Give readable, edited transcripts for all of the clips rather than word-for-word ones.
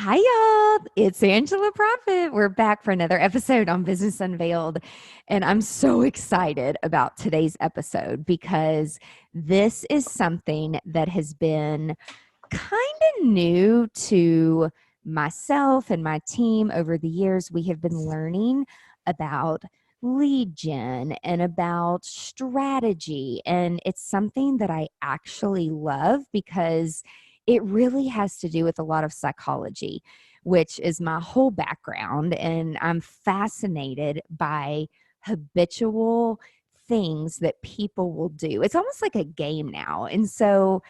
Hi, y'all. It's Angela Profit. We're back for another episode on Business Unveiled. And I'm so excited about today's episode because this is something that has been kind of new to myself and my team over the years. We have been learning about lead gen and about strategy. And it's something that I actually love because it really has to do with a lot of psychology, which is my whole background. And I'm fascinated by habitual things that people will do. It's almost like a game now. And so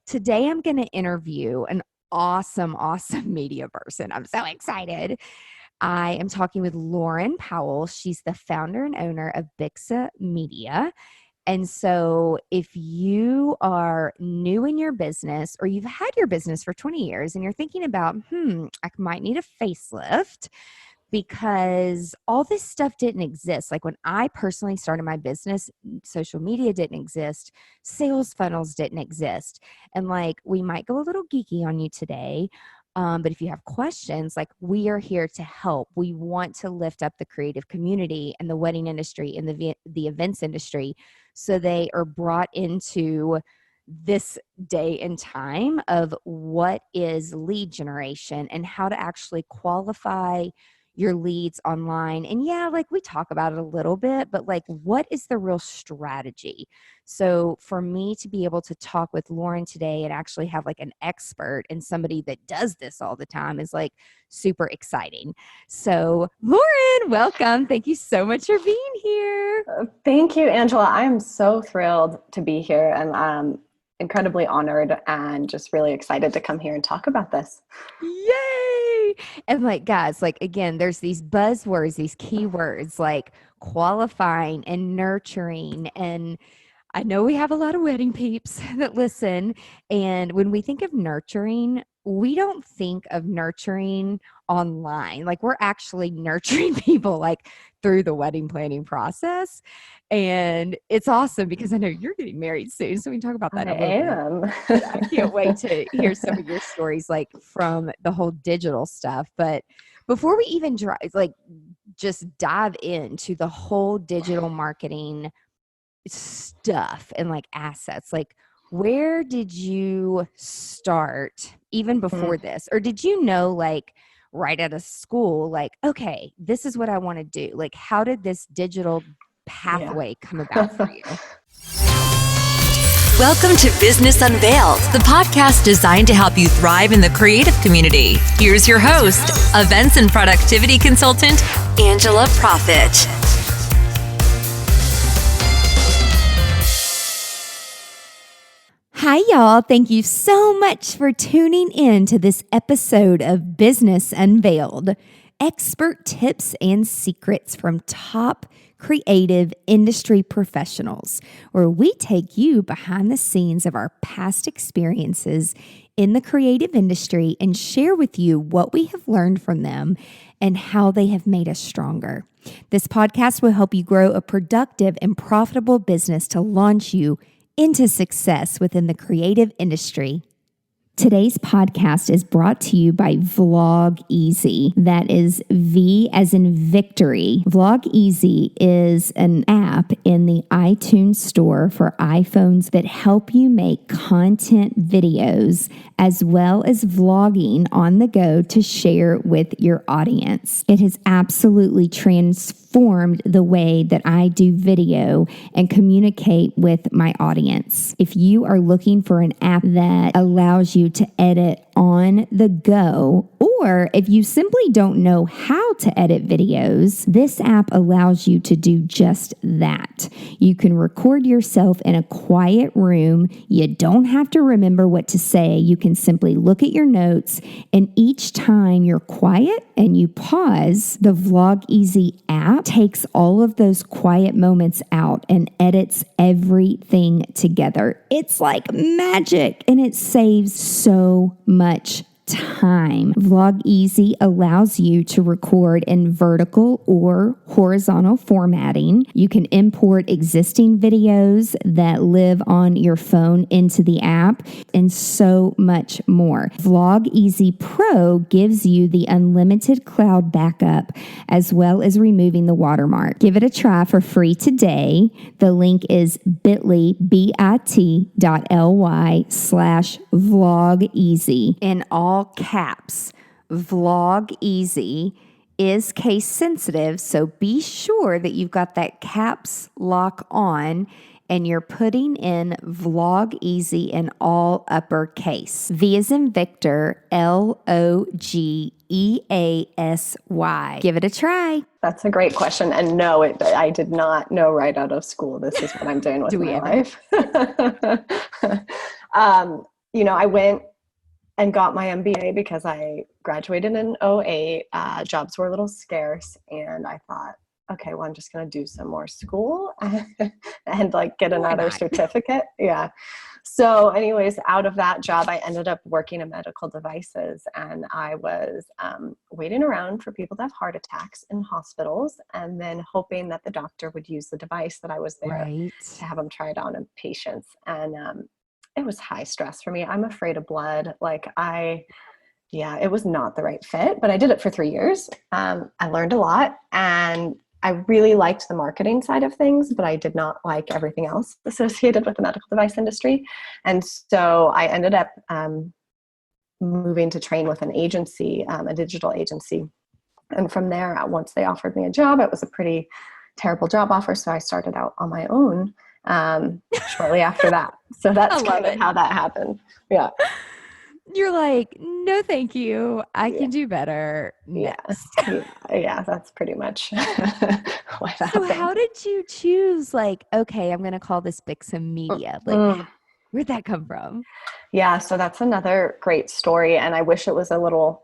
today I'm going to interview an awesome media person. I'm so excited. I am talking with Lauren Pawell. She's the founder and owner of Bixa Media. And so if you are new in your business or you've had your business for 20 years and you're thinking about, I might need a facelift because all this stuff didn't exist. Like when I personally started my business, social media didn't exist, sales funnels didn't exist. And like we might go a little geeky on you today. But if you have questions, like we are here to help. We want to lift up the creative community and the wedding industry and the events industry so they are brought into this day and time of what is lead generation and how to actually qualify your leads online. And yeah, like we talk about it a little bit, but like what is the real strategy? So for me to be able to talk with Lauren today and actually have like an expert and somebody that does this all the time is like super exciting. So Lauren, welcome. Thank you so much for being here. Thank you, Angela. I am so thrilled to be here and incredibly honored and just really excited to come here and talk about this. Yay! And like, guys, like again, there's these buzzwords, these keywords like qualifying and nurturing. And I know we have a lot of wedding peeps that listen. And when we think of nurturing, we don't think of nurturing online. Like we're actually nurturing people like through the wedding planning process. And it's awesome because I know you're getting married soon. So we can talk about that I in a little bit. am. But I can't wait to hear some of your stories like from the whole digital stuff. But before we even just dive into the whole digital marketing stuff and like assets, like where did you start even before this? Or did you know like right out of school, like, okay, this is what I want to do? Like, how did this digital pathway come about for you? Welcome to Business Unveiled, the podcast designed to help you thrive in the creative community. Here's your host, events and productivity consultant, Angela Profit. Hi, y'all. Thank you so much for tuning in to this episode of Business Unveiled. Expert tips and secrets from top creative industry professionals, where we take you behind the scenes of our past experiences in the creative industry and share with you what we have learned from them and how they have made us stronger. This podcast will help you grow a productive and profitable business to launch you into success within the creative industry. Today's podcast is brought to you by Vlog Easy. That is V as in victory. Vlog Easy is an app in the iTunes store for iPhones that help you make content videos as well as vlogging on the go to share with your audience. It has absolutely transformed the way that I do video and communicate with my audience. If you are looking for an app that allows you to edit on the go, or if you simply don't know how to edit videos, this app allows you to do just that. You can record yourself in a quiet room. You don't have to remember what to say. You can simply look at your notes, and each time you're quiet and you pause, the Vlog Easy app takes all of those quiet moments out and edits everything together. It's like magic, and it saves so much time. Vlog Easy allows you to record in vertical or horizontal formatting. You can import existing videos that live on your phone into the app, and so much more. Vlog Easy Pro gives you the unlimited cloud backup as well as removing the watermark. Give it a try for free today. The link is bit.ly/vlogeasy. In all caps, Vlog Easy is case sensitive, so be sure that you've got that caps lock on and you're putting in Vlog Easy in all uppercase. V as in Victor, LOGEASY. Give it a try. That's a great question. And no, I did not know right out of school. This is what I'm doing with my life. I went and got my MBA because I graduated in '08. Jobs were a little scarce, and I thought, okay, well, I'm just going to do some more school and like get another certificate. Yeah. So anyways, out of that job, I ended up working in medical devices, and I was waiting around for people to have heart attacks in hospitals, and then hoping that the doctor would use the device that I was there to have them try it on in patients. And it was high stress for me. I'm afraid of blood. It was not the right fit, but I did it for 3 years. I learned a lot, and I really liked the marketing side of things, but I did not like everything else associated with the medical device industry. And so I ended up moving to train with an agency, a digital agency. And from there, once they offered me a job, it was a pretty terrible job offer. So I started out on my own shortly after that. So that's kind of how that happened. Yeah. You're like, no, thank you. I can do better. Next. Yeah, that's pretty much what happened. So how did you choose, okay, I'm going to call this Bixum Media? Where'd that come from? Yeah, so that's another great story. And I wish it was a little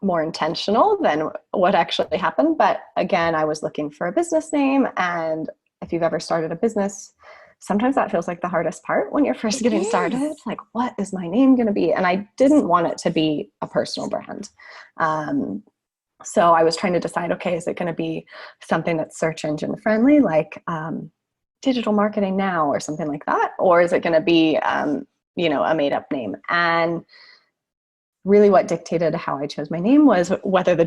more intentional than what actually happened. But again, I was looking for a business name. And if you've ever started a business, sometimes that feels like the hardest part when you're first getting started. It's like, what is my name going to be? And I didn't want it to be a personal brand. So I was trying to decide, okay, is it going to be something that's search engine friendly, like Digital Marketing Now or something like that? Or is it going to be, a made up name? And really what dictated how I chose my name was whether the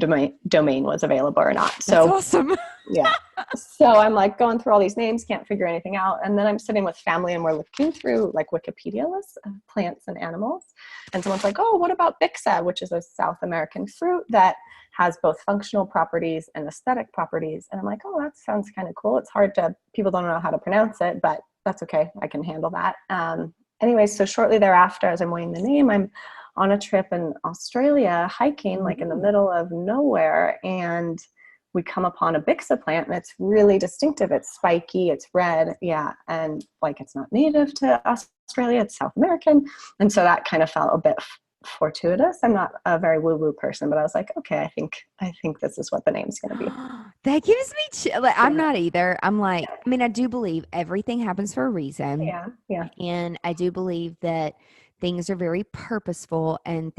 domain was available or not. So that's awesome. Yeah. So I'm like going through all these names, can't figure anything out. And then I'm sitting with family and we're looking through like Wikipedia lists of plants and animals. And someone's like, oh, what about Bixa, which is a South American fruit that has both functional properties and aesthetic properties. And I'm like, oh, that sounds kind of cool. It's hard people don't know how to pronounce it, but that's okay. I can handle that. Anyway, so shortly thereafter, as I'm weighing the name, I'm on a trip in Australia hiking, like in the middle of nowhere. And we come upon a Bixa plant, and it's really distinctive. It's spiky, it's red. Yeah. And it's not native to Australia, it's South American. And so that kind of felt a bit fortuitous. I'm not a very woo-woo person, but I was like, okay, I think this is what the name's going to be. That gives me I'm not either. I'm like, I mean, I do believe everything happens for a reason. Yeah. Yeah. And I do believe that things are very purposeful, and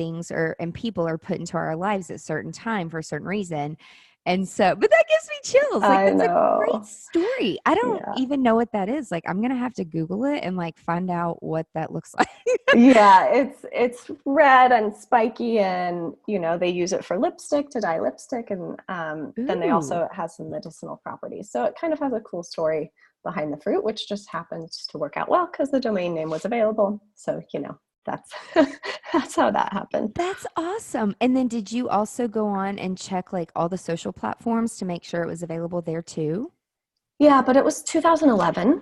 people are put into our lives at a certain time for a certain reason. And so, but that gives me chills. That's a great story. I don't even know what that is. I'm going to have to Google it and find out what that looks like. Yeah, it's red and spiky, and they use it for lipstick, to dye lipstick, and then they also has some medicinal properties. So it kind of has a cool story behind the fruit, which just happens to work out well because the domain name was available. So that's how that happened. That's awesome. And then did you also go on and check all the social platforms to make sure it was available there too? Yeah, but it was 2011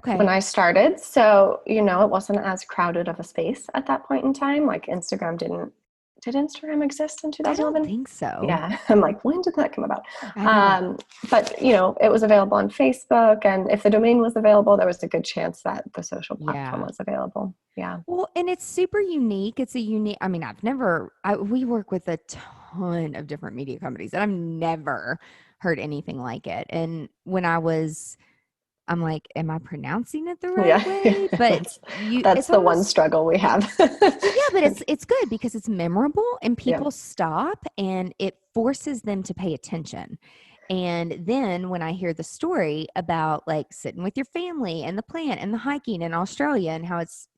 when I started. So, it wasn't as crowded of a space at that point in time. Instagram did Instagram exist in 2011? I don't think so. Yeah. I'm like, when did that come about? But, it was available on Facebook. And if the domain was available, there was a good chance that the social platform was available. Yeah. Well, and it's super unique. It's a unique, we work with a ton of different media companies, and I've never heard anything like it. And when I was I'm like, am I pronouncing it the right Yeah. way? But That's it's the one almost, struggle we have. yeah, but it's good because it's memorable and Yeah. people stop and it forces them to pay attention. And then when I hear the story about like sitting with your family and the plant and the hiking in Australia and how it's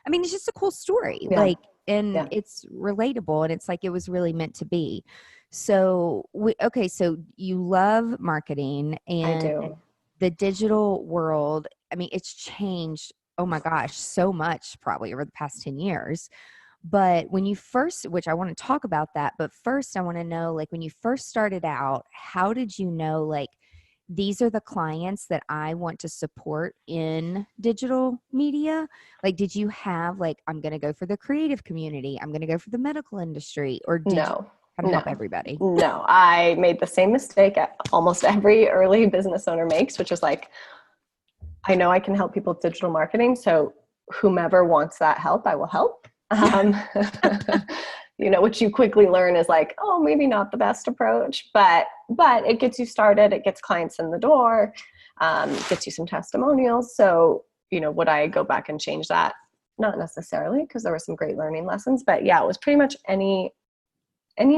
just a cool story. Yeah. Like, and Yeah. it's relatable and it's like it was really meant to be. So so you love marketing I and do. the digital world. I mean, it's changed, oh my gosh, so much probably over the past 10 years. But when you first, which I want to talk about that, but first I want to know, like, when you first started out, how did you know, like, these are the clients that I want to support in digital media? Like, did you have, like, I'm going to go for the creative community, I'm going to go for the medical industry, or did you No, kind of help everybody? no. I made the same mistake almost every early business owner makes, which is like, I know I can help people with digital marketing. So whomever wants that help, I will help. Which you quickly learn is like, oh, maybe not the best approach, but it gets you started. It gets clients in the door, gets you some testimonials. So, would I go back and change that? Not necessarily, because there were some great learning lessons, but yeah, it was pretty much any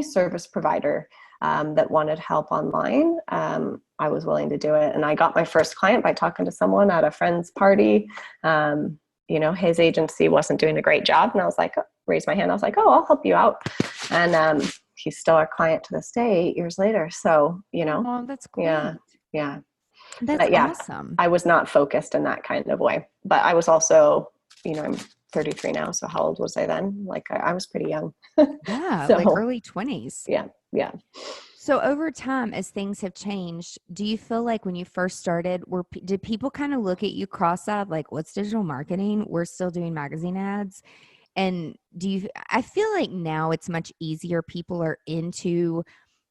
service provider that wanted help online. I was willing to do it. And I got my first client by talking to someone at a friend's party. His agency wasn't doing a great job. And I was like, raised my hand. I was like, oh, I'll help you out. And he's still our client to this day, 8 years later. So, Oh, that's great. Yeah. That's But yeah, awesome. I was not focused in that kind of way. But I was also, I'm 33 now. So how old was I then? Like I was pretty young. Yeah, So, like early 20s. Yeah. So over time, as things have changed, do you feel like when you first started, did people kind of look at you cross-eyed, like, what's digital marketing? We're still doing magazine ads. And I feel like now it's much easier. People are into,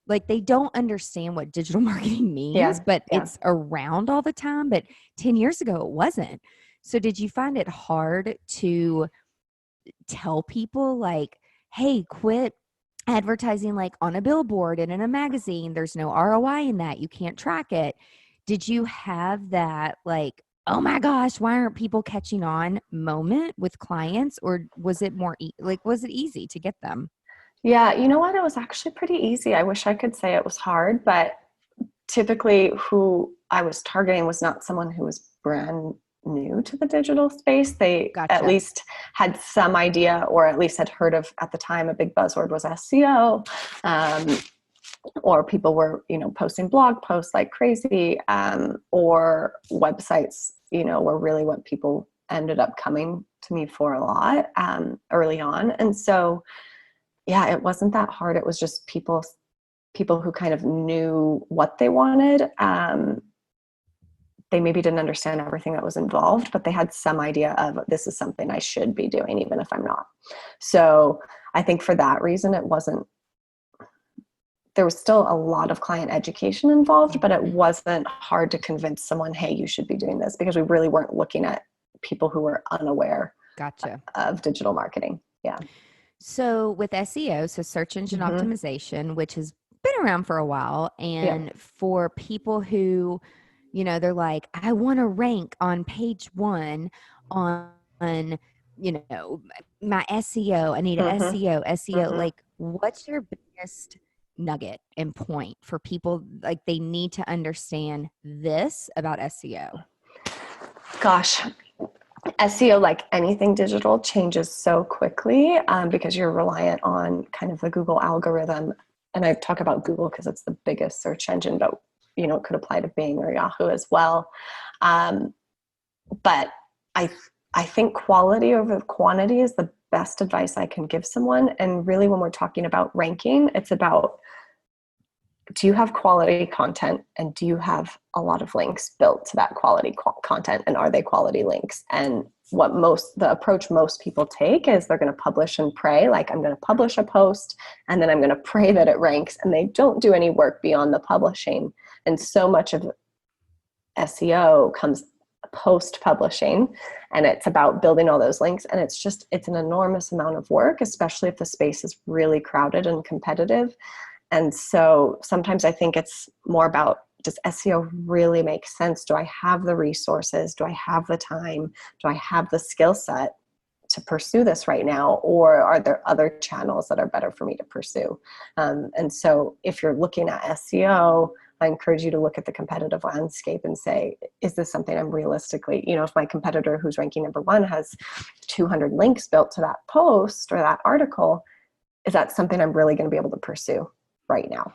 like, they don't understand what digital marketing means, but it's around all the time. But 10 years ago, it wasn't. So did you find it hard to tell people, like, hey, quit advertising like on a billboard and in a magazine? There's no ROI in that. You can't track it. Did you have that, like, oh my gosh, why aren't people catching on moment with clients? Or was it more was it easy to get them? Yeah, you know what? It was actually pretty easy. I wish I could say it was hard, but typically who I was targeting was not someone who was brand new to the digital space. They at least had some idea, or at least had heard of, at the time, a big buzzword was SEO, or people were, posting blog posts like crazy, or websites, were really what people ended up coming to me for a lot early on. And so, yeah, it wasn't that hard. It was just people who kind of knew what they wanted. They maybe didn't understand everything that was involved, but they had some idea of, this is something I should be doing, even if I'm not. So I think for that reason, there was still a lot of client education involved, but it wasn't hard to convince someone, hey, you should be doing this, because we really weren't looking at people who were unaware of digital marketing. Yeah. So with SEO, so search engine optimization, which has been around for a while, and for people who, they're like, I want to rank on page 1 on, my SEO. I need an SEO. Like, what's your biggest nugget and point for people, like, they need to understand this about SEO? Gosh, SEO, like anything digital, changes so quickly because you're reliant on kind of the Google algorithm. And I talk about Google because it's the biggest search engine, but it could apply to Bing or Yahoo as well. But I think quality over quantity is the best advice I can give someone. And really, when we're talking about ranking, it's about, do you have quality content, and do you have a lot of links built to that quality content, and are they quality links? And the approach most people take is they're going to publish and pray, like, I'm going to publish a post and then I'm going to pray that it ranks, and they don't do any work beyond the publishing. And so much of SEO comes post publishing, and it's about building all those links, and it's an enormous amount of work, especially if the space is really crowded and competitive. And so sometimes I think it's more about does SEO really make sense? Do I have the resources? Do I have the time? Do I have the skill set to pursue this right now? Or are there other channels that are better for me to pursue? And so if you're looking at SEO, I encourage you to look at the competitive landscape and say, is this something I'm realistically, if my competitor who's ranking number 1 has 200 links built to that post or that article, is that something I'm really going to be able to pursue right now?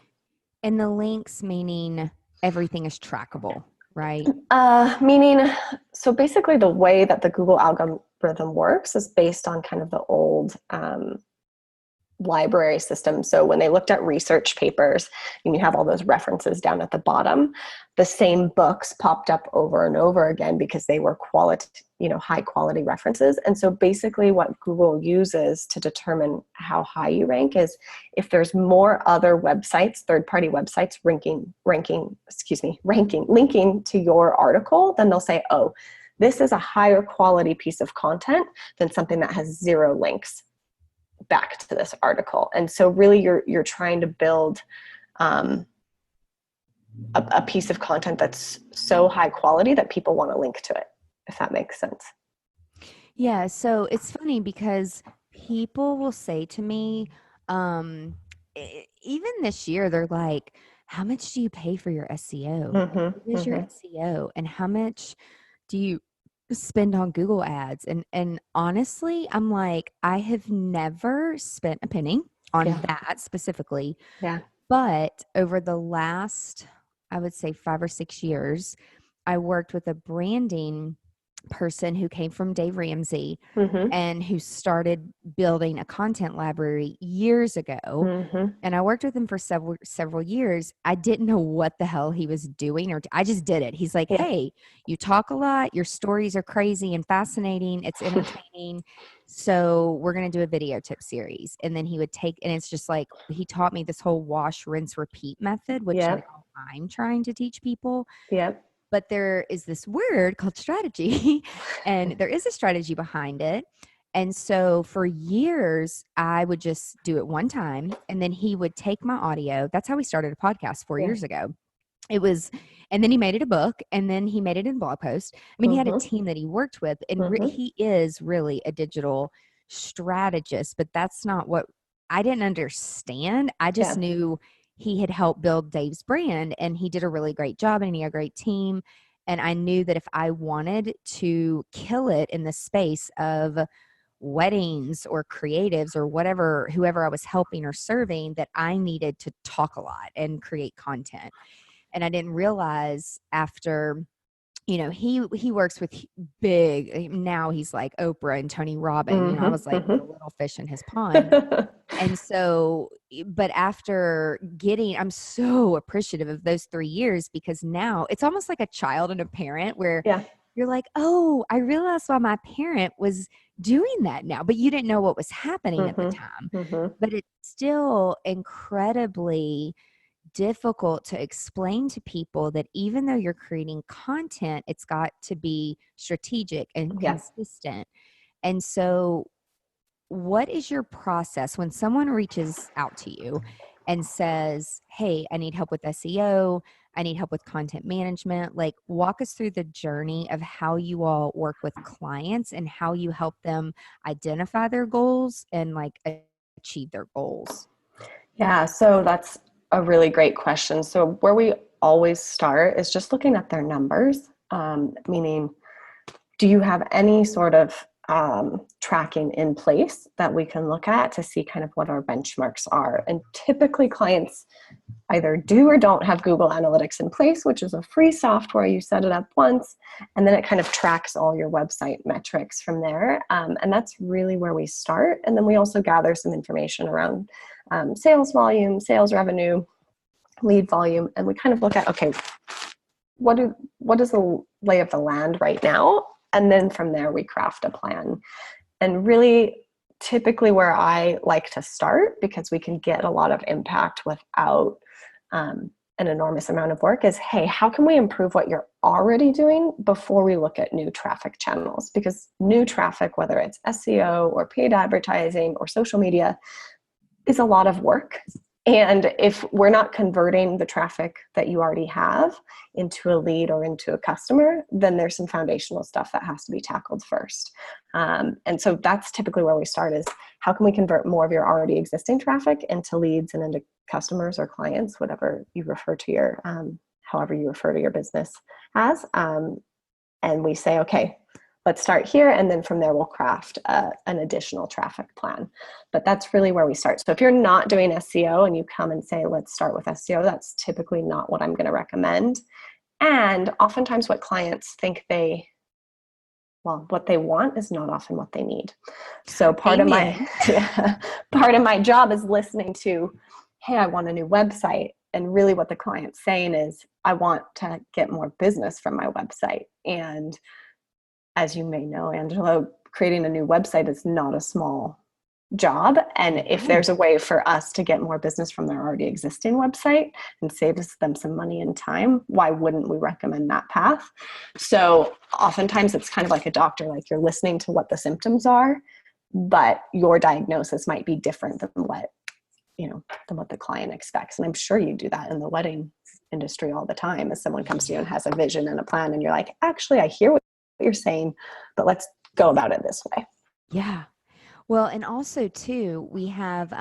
And the links meaning everything is trackable, right? Meaning, so basically the way that the Google algorithm works is based on kind of the old library system. So when they looked at research papers and you have all those references down at the bottom, the same books popped up over and over again because they were high quality references. And so basically what Google uses to determine how high you rank is if there's more other websites, third-party websites linking to your article, then they'll say, oh, this is a higher quality piece of content than something that has 0 links back to this article. And so really you're trying to build a piece of content that's so high quality that people want to link to it, if that makes sense. Yeah, so it's funny because people will say to me, even this year, they're like, how much do you pay for your SEO? What is your SEO? And how much do you spend on Google ads? And honestly, I'm like, I have never spent a penny on that specifically. Yeah. But over the last, I would say 5 or 6 years, I worked with a branding person who came from Dave Ramsey and who started building a content library years ago. And I worked with him for several years. I didn't know what the hell he was doing, or I just did it. He's like, hey, you talk a lot. Your stories are crazy and fascinating. It's entertaining. So we're going to do a video tip series. And then he would and it's just like, he taught me this whole wash, rinse, repeat method, which like I'm trying to teach people. But there is this word called strategy, and there is a strategy behind it. And so for years, I would just do it one time, and then he would take my audio. That's how we started a podcast 4 years ago. And then he made it a book, and then he made it in a blog post. I mean, he had a team that he worked with, and he is really a digital strategist, but that's not what I didn't understand. I just knew he had helped build Dave's brand, and he did a really great job, and he had a great team. And I knew that if I wanted to kill it in the space of weddings or creatives or whoever I was helping or serving, that I needed to talk a lot and create content. And I didn't realize after, he works with now he's like Oprah and Tony Robbins. I was like the little fish in his pond. And so, but after I'm so appreciative of those 3 years, because now it's almost like a child and a parent where you're like, oh, I realized why my parent was doing that now, but you didn't know what was happening at the time. But it's still incredibly difficult to explain to people that even though you're creating content, it's got to be strategic and consistent. And so what is your process when someone reaches out to you and says, hey, I need help with SEO, I need help with content management? Like, walk us through the journey of how you all work with clients and how you help them identify their goals and like achieve their goals. Yeah, so that's a really great question. So where we always start is just looking at their numbers, meaning, do you have any sort of tracking in place that we can look at to see kind of what our benchmarks are? And typically clients either do or don't have Google Analytics in place, which is a free software. You set it up once, and then it kind of tracks all your website metrics from there. And that's really where we start. And then we also gather some information around sales volume, sales revenue, lead volume, and we kind of look at, okay, what is the lay of the land right now? And then from there, we craft a plan. And really, typically where I like to start, because we can get a lot of impact without an enormous amount of work, is, hey, how can we improve what you're already doing before we look at new traffic channels? Because new traffic, whether it's SEO or paid advertising or social media, is a lot of work. And if we're not converting the traffic that you already have into a lead or into a customer, then there's some foundational stuff that has to be tackled first. And so that's typically where we start, is how can we convert more of your already existing traffic into leads and into customers or clients, whatever you refer to your, however you refer to your business as. And we say, okay, let's start here. And then from there, we'll craft an additional traffic plan. But that's really where we start. So if you're not doing SEO and you come and say, let's start with SEO, that's typically not what I'm going to recommend. And oftentimes what clients think what they want is not often what they need. So part of my job is listening to, hey, I want a new website. And really what the client's saying is, I want to get more business from my website. And as you may know, Angela, creating a new website is not a small job. And if there's a way for us to get more business from their already existing website and save them some money and time, why wouldn't we recommend that path? So oftentimes it's kind of like a doctor, like you're listening to what the symptoms are, but your diagnosis might be different than what the client expects. And I'm sure you do that in the wedding industry all the time, as someone comes to you and has a vision and a plan, and you're like, actually, I hear what you're saying, but let's go about it this way. Yeah. Well, and also too, we have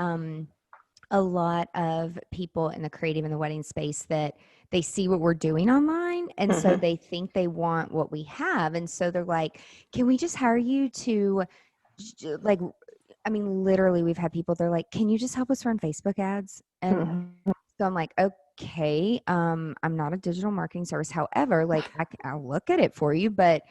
a lot of people in the creative and the wedding space that they see what we're doing online. And so they think they want what we have. And so they're like, can we just hire you to literally we've had people, they're like, can you just help us run Facebook ads? And so I'm like, okay, I'm not a digital marketing service. However, I'll look at it for you, but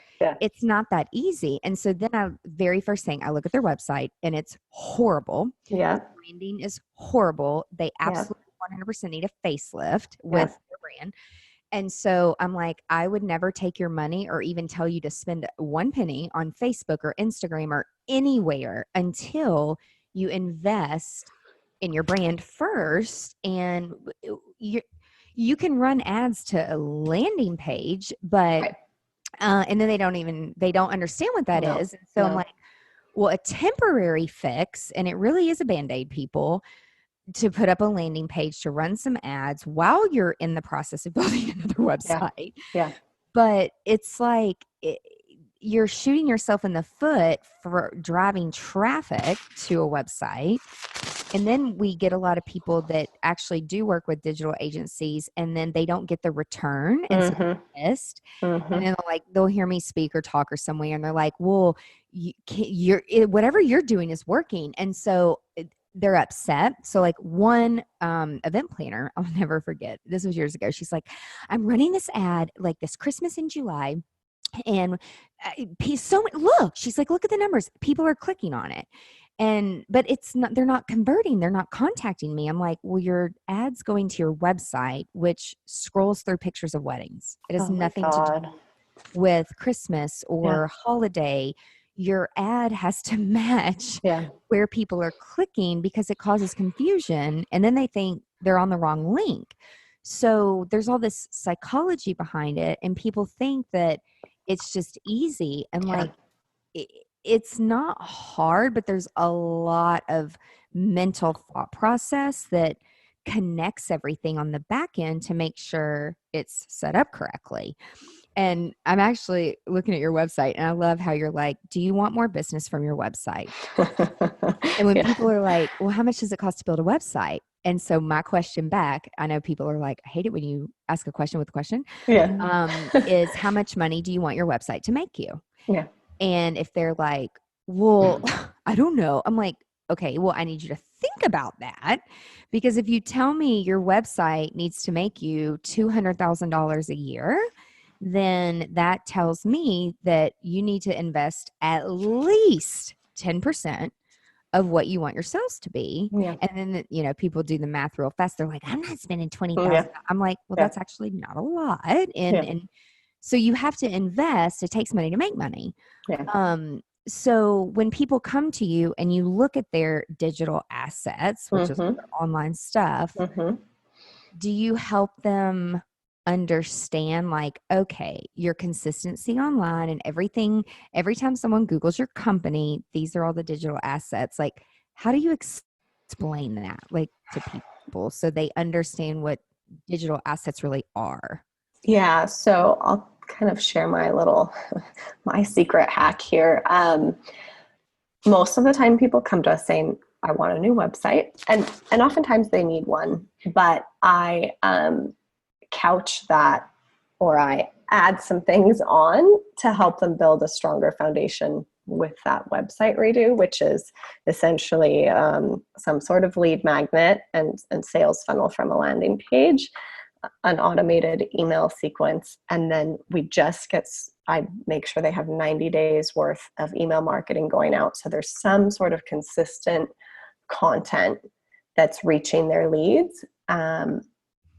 it's not that easy. And so then very first thing, I look at their website and it's horrible. Yeah. Branding is horrible. They absolutely 100% need a facelift with their brand. And so I'm like, I would never take your money or even tell you to spend one penny on Facebook or Instagram or anywhere until you invest in your brand first. And you can run ads to a landing page, but and then they don't understand what that is. And so I'm like, well, a temporary fix, and it really is a Band-Aid, people, to put up a landing page to run some ads while you're in the process of building another website. Yeah. But it's like you're shooting yourself in the foot for driving traffic to a website. And then we get a lot of people that actually do work with digital agencies, and then they don't get the return. And so they're pissed. And then they'll hear me speak or talk or somewhere, and they're like, well, whatever you're doing is working. And so they're upset. So one event planner, I'll never forget, this was years ago. She's like, I'm running this ad this Christmas in July. And look, she's like, look at the numbers. People are clicking on it. But it's not, they're not converting. They're not contacting me. I'm like, well, your ad's going to your website, which scrolls through pictures of weddings. It has nothing to do with Christmas or holiday. Your ad has to match where people are clicking, because it causes confusion. And then they think they're on the wrong link. So there's all this psychology behind it. And people think that it's just easy. And it's not hard, but there's a lot of mental thought process that connects everything on the back end to make sure it's set up correctly. And I'm actually looking at your website, and I love how you're like, do you want more business from your website? And when people are like, well, how much does it cost to build a website? And so my question back, I know people are like, I hate it when you ask a question with a question, is how much money do you want your website to make you? Yeah. And if they're like, well, I don't know, I'm like, okay, well, I need you to think about that, because if you tell me your website needs to make you $200,000 a year, then that tells me that you need to invest at least 10% of what you want your sales to be. Yeah. And then, people do the math real fast. They're like, I'm not spending $20,000. Yeah. I'm like, well, that's actually not a lot. And so you have to invest. It takes money to make money. Yeah. So when people come to you and you look at their digital assets, which is their online stuff, do you help them understand, like, okay, your consistency online and everything, every time someone Googles your company, these are all the digital assets. Like, how do you explain that, like, to people? people so they understand what digital assets really are? Yeah, so I'll kind of share my secret hack here. Most of the time people come to us saying, I want a new website, and oftentimes they need one, but I couch that, or I add some things on to help them build a stronger foundation with that website redo, which is essentially some sort of lead magnet and sales funnel from a landing page, an automated email sequence, and then I make sure they have 90 days worth of email marketing going out. So there's some sort of consistent content that's reaching their leads,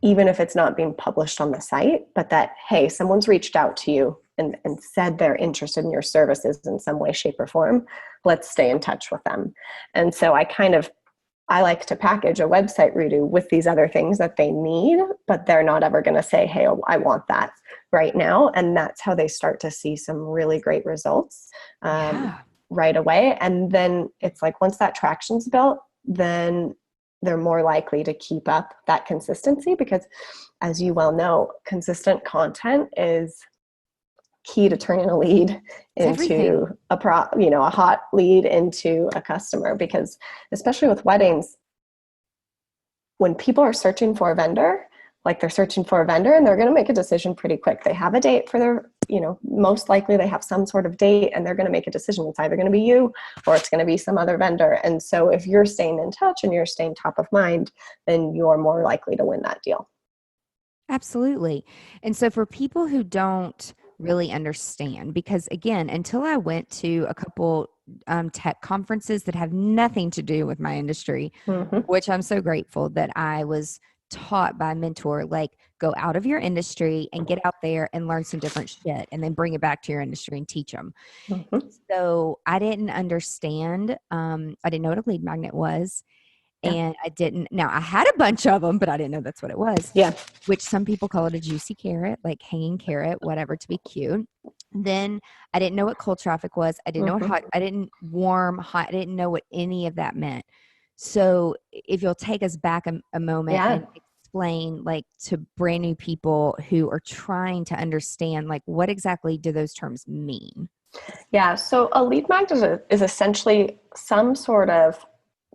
even if it's not being published on the site, but that, hey, someone's reached out to you and said they're interested in your services in some way, shape, or form. Let's stay in touch with them. And so I like to package a website redo with these other things that they need, but they're not ever going to say, hey, I want that right now. And that's how they start to see some really great results right away. And then it's like, once that traction's built, then they're more likely to keep up that consistency, because as you well know, consistent content is key to turning a lead into a hot lead into a customer. Because especially with weddings, when people are searching for a vendor, like they're searching for a vendor and they're going to make a decision pretty quick. They have a date for their, most likely they have some sort of date and they're going to make a decision. It's either going to be you or it's going to be some other vendor. And so if you're staying in touch and you're staying top of mind, then you're more likely to win that deal. Absolutely. And so for people who don't really understand, because again, until I went to a couple tech conferences that have nothing to do with my industry, which I'm so grateful that I was taught by a mentor, like, go out of your industry and get out there and learn some different shit and then bring it back to your industry and teach them. So I didn't understand. I didn't know what a lead magnet was. And I had a bunch of them, but I didn't know that's what it was. Yeah. Which some people call it a juicy carrot, like hanging carrot, whatever, to be cute. Then I didn't know what cold traffic was. I didn't know what hot, I didn't know what any of that meant. So if you'll take us back a moment and explain, like, to brand new people who are trying to understand, like, what exactly do those terms mean? Yeah. So a lead magnet is essentially some sort of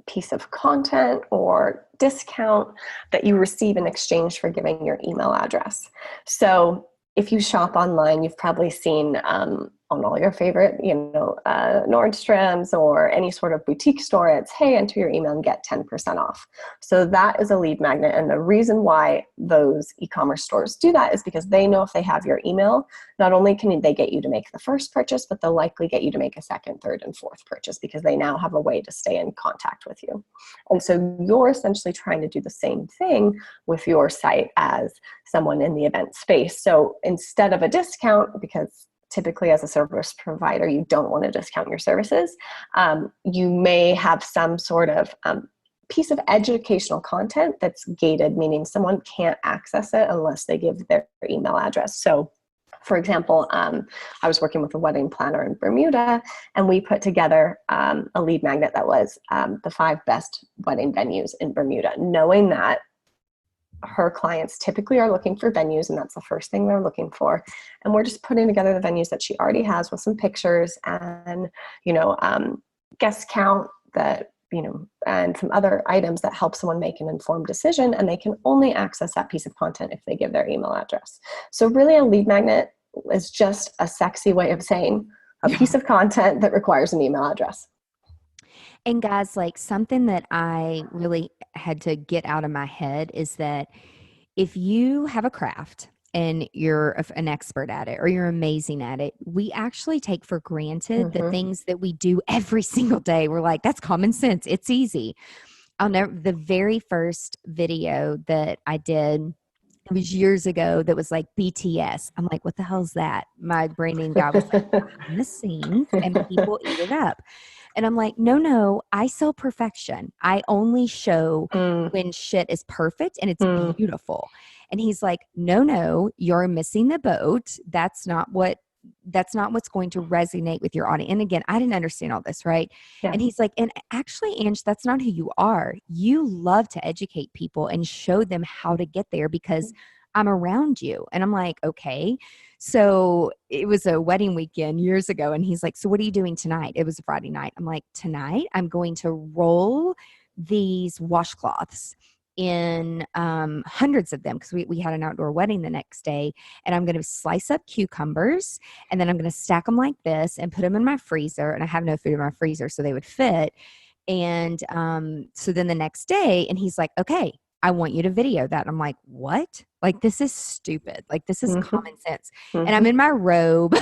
piece of content or discount that you receive in exchange for giving your email address. So if you shop online, you've probably seen on all your favorite, Nordstrom's or any sort of boutique store, it's, hey, enter your email and get 10% off. So that is a lead magnet. And the reason why those e-commerce stores do that is because they know if they have your email, not only can they get you to make the first purchase, but they'll likely get you to make a second, third, and fourth purchase, because they now have a way to stay in contact with you. And so you're essentially trying to do the same thing with your site as someone in the event space. So instead of a discount, because typically as a service provider, you don't want to discount your services, you may have some sort of piece of educational content that's gated, meaning someone can't access it unless they give their email address. So for example, I was working with a wedding planner in Bermuda, and we put together a lead magnet that was the 5 best wedding venues in Bermuda, knowing that her clients typically are looking for venues, and that's the first thing they're looking for. And we're just putting together the venues that she already has with some pictures and, guest count that, and some other items that help someone make an informed decision. And they can only access that piece of content if they give their email address. So really a lead magnet is just a sexy way of saying a piece of content that requires an email address. And guys, like, something that I really had to get out of my head is that if you have a craft and you're an expert at it or you're amazing at it, we actually take for granted the things that we do every single day. We're like, that's common sense. It's easy. The very first video that I did, it was years ago, that was like BTS. I'm like, what the hell is that? My branding guy was like, behind the scenes, and people eat it up. And I'm like, no, I sell perfection. I only show when shit is perfect and it's beautiful. And he's like, no, you're missing the boat. That's not what that's not what's going to resonate with your audience. And again, I didn't understand all this, right? Yeah. And he's like, and actually, Ange, that's not who you are. You love to educate people and show them how to get there because I'm around you. And I'm like, okay. So it was a wedding weekend years ago. And he's like, so what are you doing tonight? It was a Friday night. I'm like, tonight I'm going to roll these washcloths in hundreds of them because we had an outdoor wedding the next day, and I'm going to slice up cucumbers, and then I'm going to stack them like this and put them in my freezer, and I have no food in my freezer so they would fit. And so then the next day, and he's like, okay, I want you to video that. And I'm like, what? Like, this is stupid. Like, this is common sense. And I'm in my robe.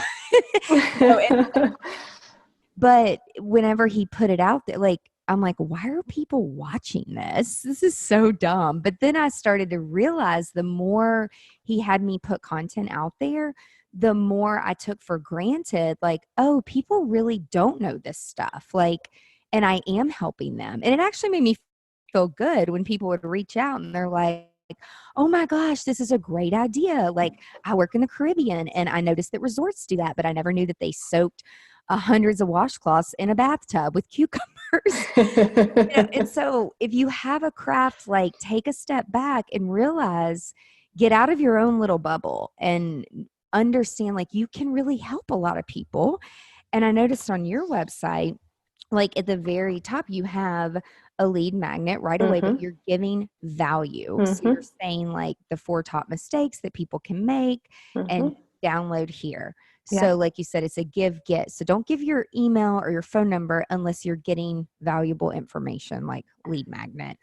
But whenever he put it out there, like, I'm like, why are people watching this? This is so dumb. But then I started to realize the more he had me put content out there, the more I took for granted, like, oh, people really don't know this stuff. Like, and I am helping them. And it actually made me feel good when people would reach out and they're like, oh my gosh, this is a great idea. Like, I work in the Caribbean and I noticed that resorts do that, but I never knew that they soaked hundreds of washcloths in a bathtub with cucumbers. And so if you have a craft, like, take a step back and realize, get out of your own little bubble and understand, like, you can really help a lot of people. And I noticed on your website, like at the very top, you have a lead magnet right away, but you're giving value. So you're saying, like, the 4 top mistakes that people can make and download here. So like you said, it's a give get. So don't give your email or your phone number unless you're getting valuable information like lead magnet.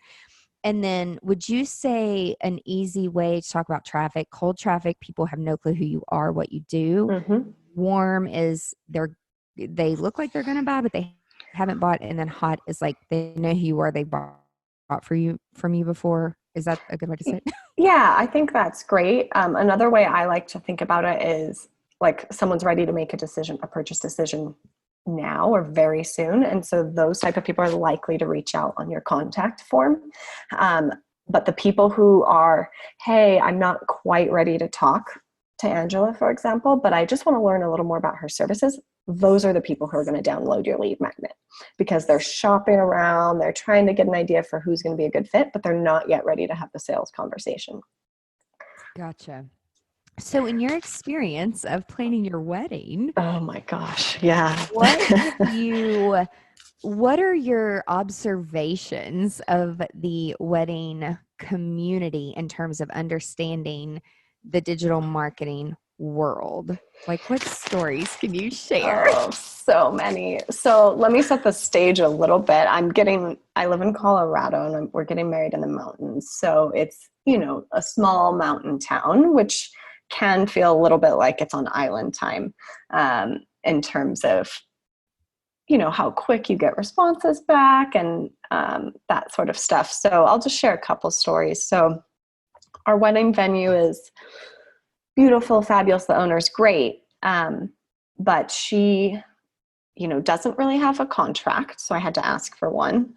And then would you say an easy way to talk about traffic? Cold traffic, people have no clue who you are, what you do. Warm is they look like they're going to buy, but they haven't bought. And then hot is like they know who you are. They bought from you before. Is that a good way to say it? Yeah, I think that's great. Another way I like to think about it is, like, someone's ready to make a purchase decision now or very soon. And so those type of people are likely to reach out on your contact form. But the people who are, hey, I'm not quite ready to talk to Angela, for example, but I just want to learn a little more about her services. Those are the people who are going to download your lead magnet because they're shopping around, they're trying to get an idea for who's going to be a good fit, but they're not yet ready to have the sales conversation. Gotcha. So in your experience of planning your wedding, oh my gosh, yeah. What are your observations of the wedding community in terms of understanding the digital marketing world? Like, what stories can you share? Oh, so many. So let me set the stage a little bit. I live in Colorado and we're getting married in the mountains. So it's, a small mountain town, which can feel a little bit like it's on island time in terms of, how quick you get responses back and that sort of stuff. So I'll just share a couple stories. So our wedding venue is beautiful, fabulous. The owner's great. But she, doesn't really have a contract. So I had to ask for one.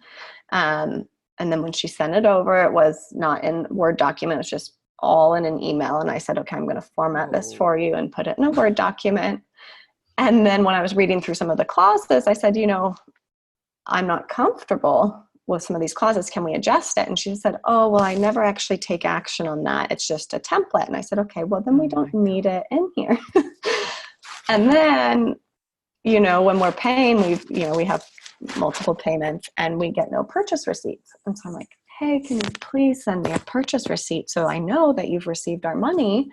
And then when she sent it over, it was not in Word document. It was just all in an email. And I said, okay, I'm going to format this for you and put it in a Word document. And then when I was reading through some of the clauses, I said, I'm not comfortable with some of these clauses. Can we adjust it? And she said, oh, well, I never actually take action on that. It's just a template. And I said, okay, well, then we don't need it in here. And then, when we're paying, we have multiple payments and we get no purchase receipts. And so I'm like, hey, can you please send me a purchase receipt so I know that you've received our money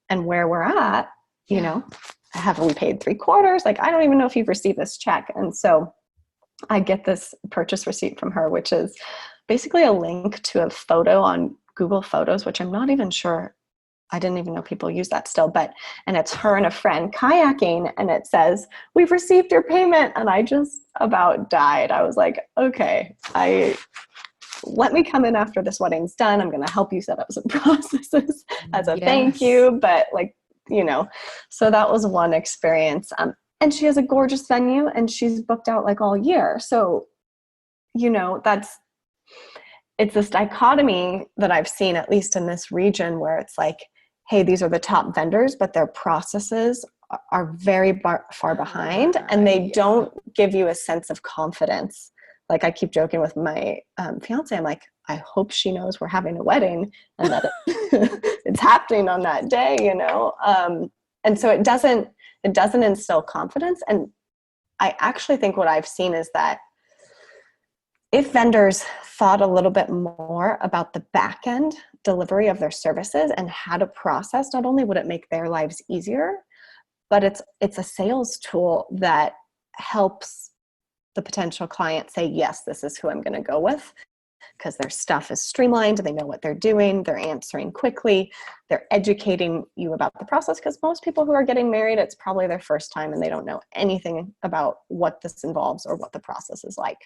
and where we're at, have we paid 3/4? Like, I don't even know if you've received this check. And so I get this purchase receipt from her, which is basically a link to a photo on Google Photos, which I'm not even sure. I didn't even know people use that still, and it's her and a friend kayaking, and it says, we've received your payment. And I just about died. I was like, okay, let me come in after this wedding's done. I'm going to help you set up some processes as a thank you. But so that was one experience. And she has a gorgeous venue and she's booked out like all year. So, it's this dichotomy that I've seen, at least in this region, where it's like, hey, these are the top vendors, but their processes are very far behind, and they don't give you a sense of confidence. Like I keep joking with my fiance, I'm like, I hope she knows we're having a wedding and that it's happening on that day, you know? And so it doesn't instill confidence. And I actually think what I've seen is that if vendors thought a little bit more about the back end delivery of their services and how to process, not only would it make their lives easier, but it's a sales tool that helps the potential client say, yes, this is who I'm going to go with, because their stuff is streamlined. They know what they're doing. They're answering quickly. They're educating you about the process, because most people who are getting married, it's probably their first time and they don't know anything about what this involves or what the process is like.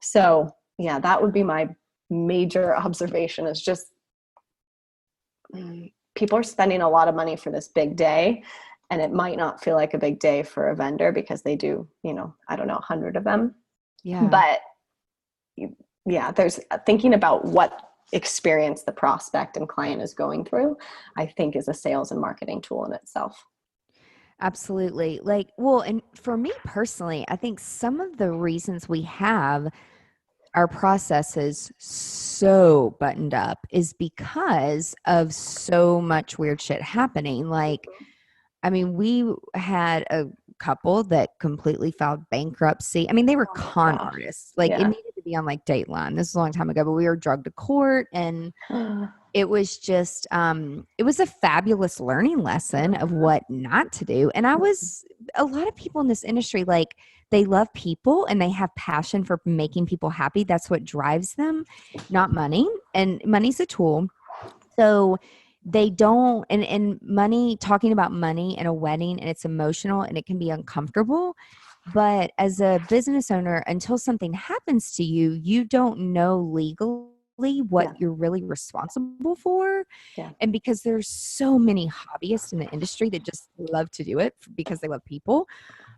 So yeah, that would be my major observation, is just people are spending a lot of money for this big day, and it might not feel like a big day for a vendor because they do, you know, I don't know, 100 of them. Yeah. But yeah, there's thinking about what experience the prospect and client is going through, I think is a sales and marketing tool in itself. Absolutely. Like, well, and for me personally, I think some of the reasons we have our processes so buttoned up is because of so much weird shit happening. Like, I mean, we had a couple that completely filed bankruptcy. I mean, they were con artists. Like it needed to be on like Dateline. This is a long time ago, but we were drugged to court, and it was just, it was a fabulous learning lesson of what not to do. And a lot of people in this industry, like they love people and they have passion for making people happy. That's what drives them, not money. And money's a tool. So they don't, and money, talking about money in a wedding, and it's emotional and it can be uncomfortable. But as a business owner, until something happens to you, you don't know legally what you're really responsible for. Yeah. And because there's so many hobbyists in the industry that just love to do it because they love people,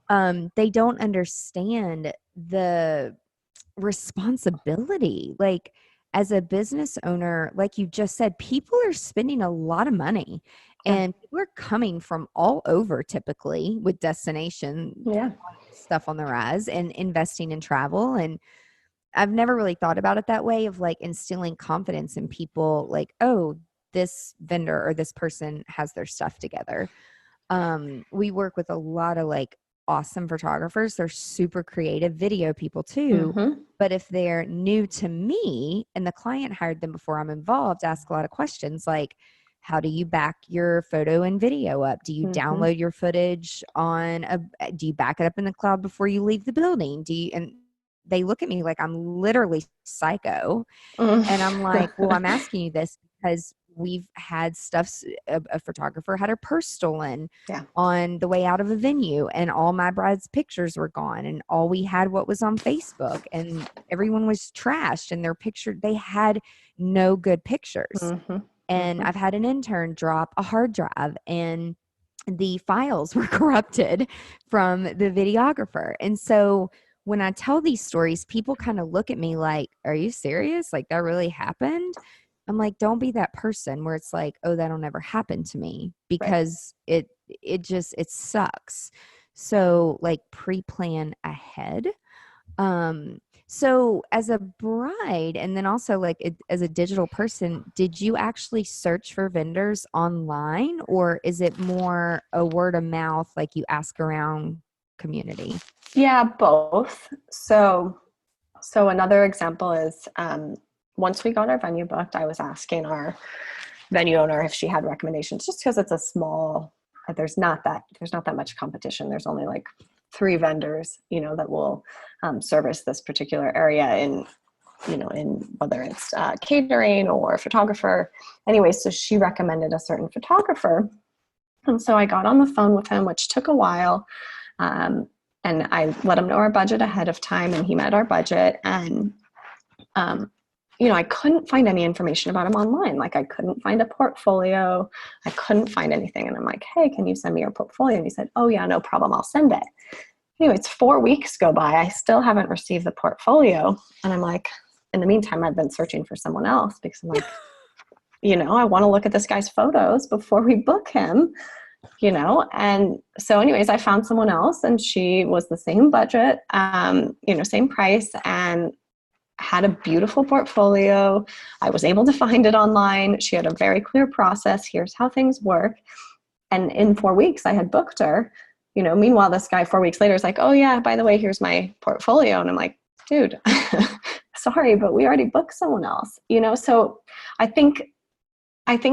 they don't understand the responsibility. Like as a business owner, like you just said, people are spending a lot of money, and we're coming from all over, typically with destination stuff on the rise and investing in travel. And I've never really thought about it that way, of like instilling confidence in people, like, oh, this vendor or this person has their stuff together. We work with a lot of like awesome photographers. They're super creative video people too. Mm-hmm. But if they're new to me and the client hired them before I'm involved, ask a lot of questions like, how do you back your photo and video up? Do you download your footage do you back it up in the cloud before you leave the building? And they look at me like I'm literally psycho. And I'm like, well, I'm asking you this because we've had a photographer had her purse stolen on the way out of a venue, and all my bride's pictures were gone, and all we had what was on Facebook, and everyone was trashed, and they had no good pictures. And I've had an intern drop a hard drive, and the files were corrupted from the videographer. And so when I tell these stories, people kind of look at me like, are you serious? Like that really happened? I'm like, don't be that person where it's like, oh, that'll never happen to me, because it sucks. So like pre-plan ahead. So as a bride, and then also like as a digital person, did you actually search for vendors online, or is it more a word of mouth, like you ask around community? Yeah, both. So another example is, once we got our venue booked, I was asking our venue owner if she had recommendations, just because it's a small, there's not that much competition. There's only like 3 vendors, you know, that will service this particular area in whether it's catering or photographer. Anyway, so she recommended a certain photographer. And so I got on the phone with him, which took a while. And I let him know our budget ahead of time, and he met our budget. And, I couldn't find any information about him online. Like I couldn't find a portfolio. I couldn't find anything. And I'm like, hey, can you send me your portfolio? And he said, oh yeah, no problem. I'll send it. Anyway, it's 4 weeks go by. I still haven't received the portfolio. And I'm like, in the meantime, I've been searching for someone else, because I'm like, I want to look at this guy's photos before we book him. And so anyways, I found someone else, and she was the same budget, same price, and had a beautiful portfolio. I was able to find it online. She had a very clear process. Here's how things work. And in 4 weeks, I had booked her. Meanwhile, this guy 4 weeks later is like, oh yeah, by the way, here's my portfolio. And I'm like, dude, sorry, but we already booked someone else. So I think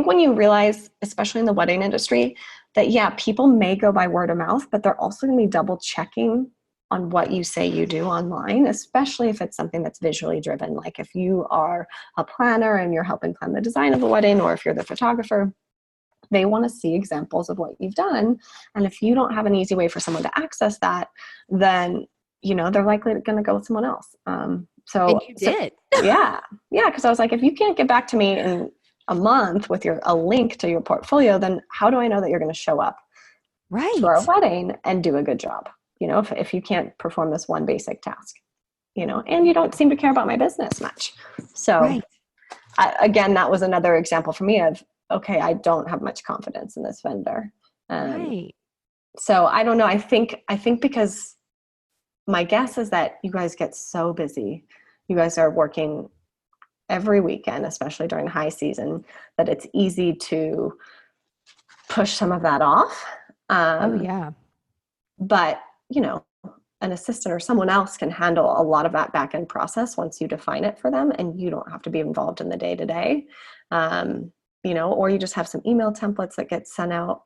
when you realize, especially in the wedding industry, that yeah, people may go by word of mouth, but they're also going to be double checking on what you say you do online, especially if it's something that's visually driven. Like if you are a planner and you're helping plan the design of a wedding, or if you're the photographer, they want to see examples of what you've done. And if you don't have an easy way for someone to access that, then, they're likely going to go with someone else. And you did. Yeah. Because I was like, if you can't get back to me in a month with a link to your portfolio, then how do I know that you're going to show up to our wedding and do a good job? If you can't perform this one basic task, and you don't seem to care about my business much. So again, that was another example for me of, okay, I don't have much confidence in this vendor. So I don't know. I think because my guess is that you guys get so busy. You guys are working every weekend, especially during high season, that it's easy to push some of that off. But, an assistant or someone else can handle a lot of that back end process once you define it for them, and you don't have to be involved in the day to day. Or you just have some email templates that get sent out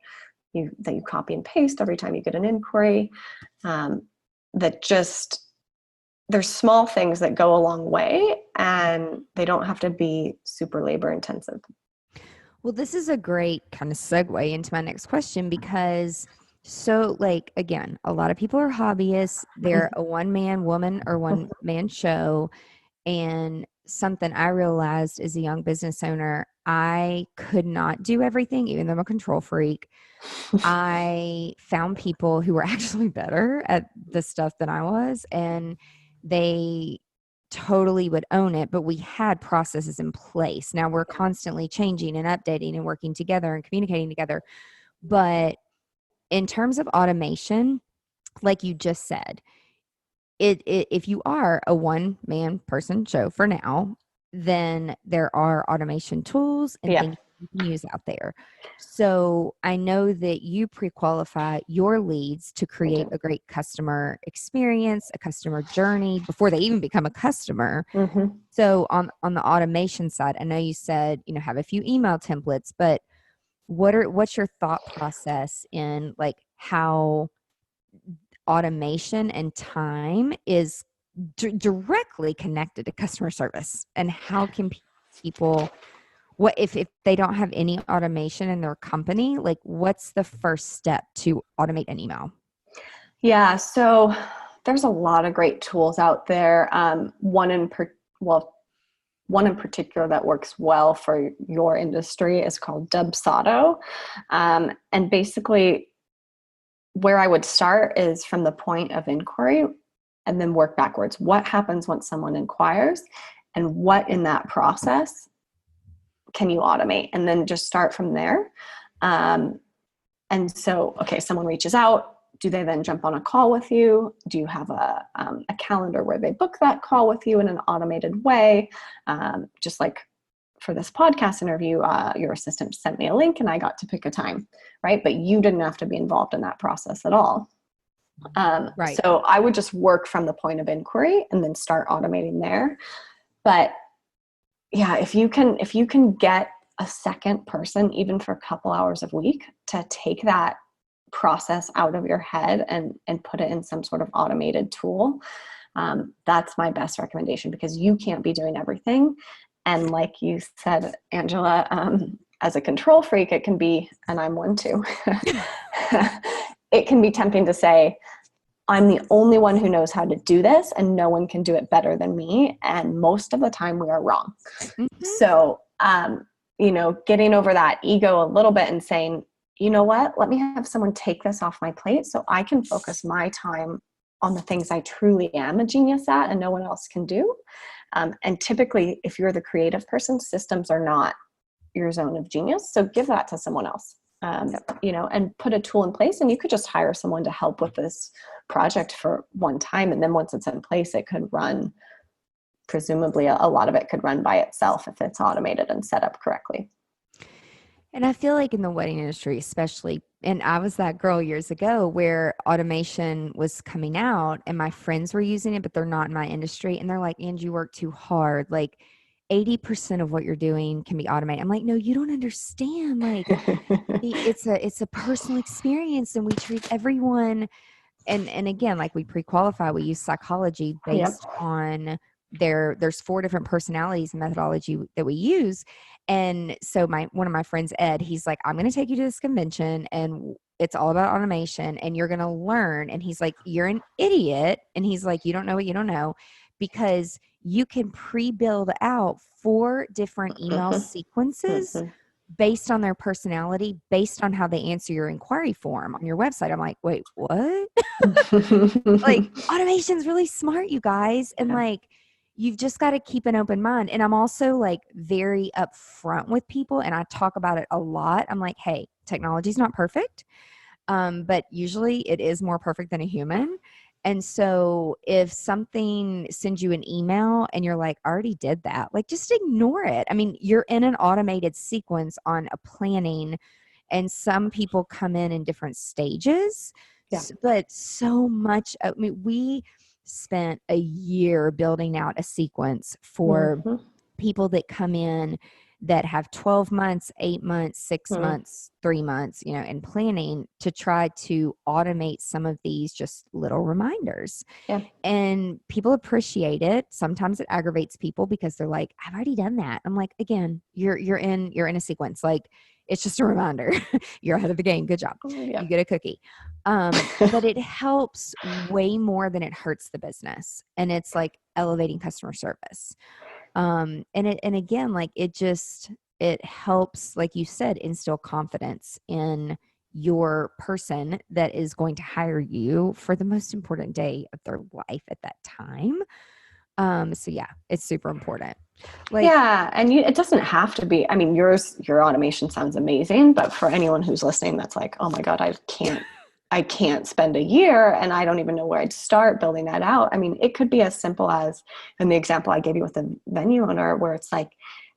that you copy and paste every time you get an inquiry. There's small things that go a long way, and they don't have to be super labor intensive. Well, this is a great kind of segue into my next question, because again, a lot of people are hobbyists. They're a one-man woman or one-man show. And something I realized as a young business owner, I could not do everything, even though I'm a control freak. I found people who were actually better at the stuff than I was, and they totally would own it, but we had processes in place. Now we're constantly changing and updating and working together and communicating together. But in terms of automation, like you just said, if you are a one-man person show for now, then there are automation tools and things you can use out there. So I know that you pre-qualify your leads to create a great customer experience, a customer journey before they even become a customer. So on the automation side, I know you said, have a few email templates, but what's your thought process in like how automation and time is directly connected to customer service, and how can people, what if they don't have any automation in their company, like what's the first step to automate an email? Yeah, so there's a lot of great tools out there. One in particular that works well for your industry is called Dubsado. And basically where I would start is from the point of inquiry and then work backwards. What happens when someone inquires, and what in that process can you automate? And then just start from there. And so, okay, someone reaches out. Do they then jump on a call with you? Do you have a calendar where they book that call with you in an automated way? Just like for this podcast interview, your assistant sent me a link and I got to pick a time, right? But you didn't have to be involved in that process at all. So I would just work from the point of inquiry and then start automating there. But yeah, if you can get a second person, even for a couple hours a week, to take that process out of your head and put it in some sort of automated tool, that's my best recommendation, because you can't be doing everything. And like you said, Angela, as a control freak, it can be, and I'm one too, it can be tempting to say, I'm the only one who knows how to do this and no one can do it better than me. And most of the time we are wrong. So, getting over that ego a little bit and saying, you know what, let me have someone take this off my plate so I can focus my time on the things I truly am a genius at and no one else can do. And typically, if you're the creative person, systems are not your zone of genius. So give that to someone else. and put a tool in place, and you could just hire someone to help with this project for one time. And then once it's in place, it could run, presumably a lot of it could run by itself if it's automated and set up correctly. And I feel like in the wedding industry, especially, and I was that girl years ago where automation was coming out and my friends were using it, but they're not in my industry. And they're like, Angie, you work too hard. Like 80% of what you're doing can be automated. I'm like, no, you don't understand. Like it's a personal experience and we treat everyone. And again, like we pre-qualify, we use psychology based on there's 4 different personalities and methodology that we use. And so one of my friends, Ed, he's like, I'm going to take you to this convention and it's all about automation and you're going to learn. And he's like, you're an idiot. And he's like, you don't know what you don't know, because you can pre-build out 4 different email sequences based on their personality, based on how they answer your inquiry form on your website. I'm like, wait, what? Like automation's really smart, you guys. And like, you've just got to keep an open mind. And I'm also like very upfront with people and I talk about it a lot. I'm like, hey, technology's not perfect. But usually it is more perfect than a human. And so if something sends you an email and you're like, I already did that, like just ignore it. I mean, you're in an automated sequence on a planning and some people come in different stages, but so much, I mean, we spent a year building out a sequence for people that come in that have 12 months, 8 months, 6 months, 3 months, in planning to try to automate some of these just little reminders. Yeah. And people appreciate it. Sometimes it aggravates people because they're like, I've already done that. I'm like, again, you're in a sequence. Like it's just a reminder. You're ahead of the game. Good job. You get a cookie. But it helps way more than it hurts the business. And it's like elevating customer service. And again, like it helps, like you said, instill confidence in your person that is going to hire you for the most important day of their life at that time. So yeah, it's super important. And it doesn't have to be, I mean, your automation sounds amazing, but for anyone who's listening, that's like, oh my God, I can't spend a year and I don't even know where I'd start building that out. I mean, it could be as simple as in the example I gave you with the venue owner, where it's like,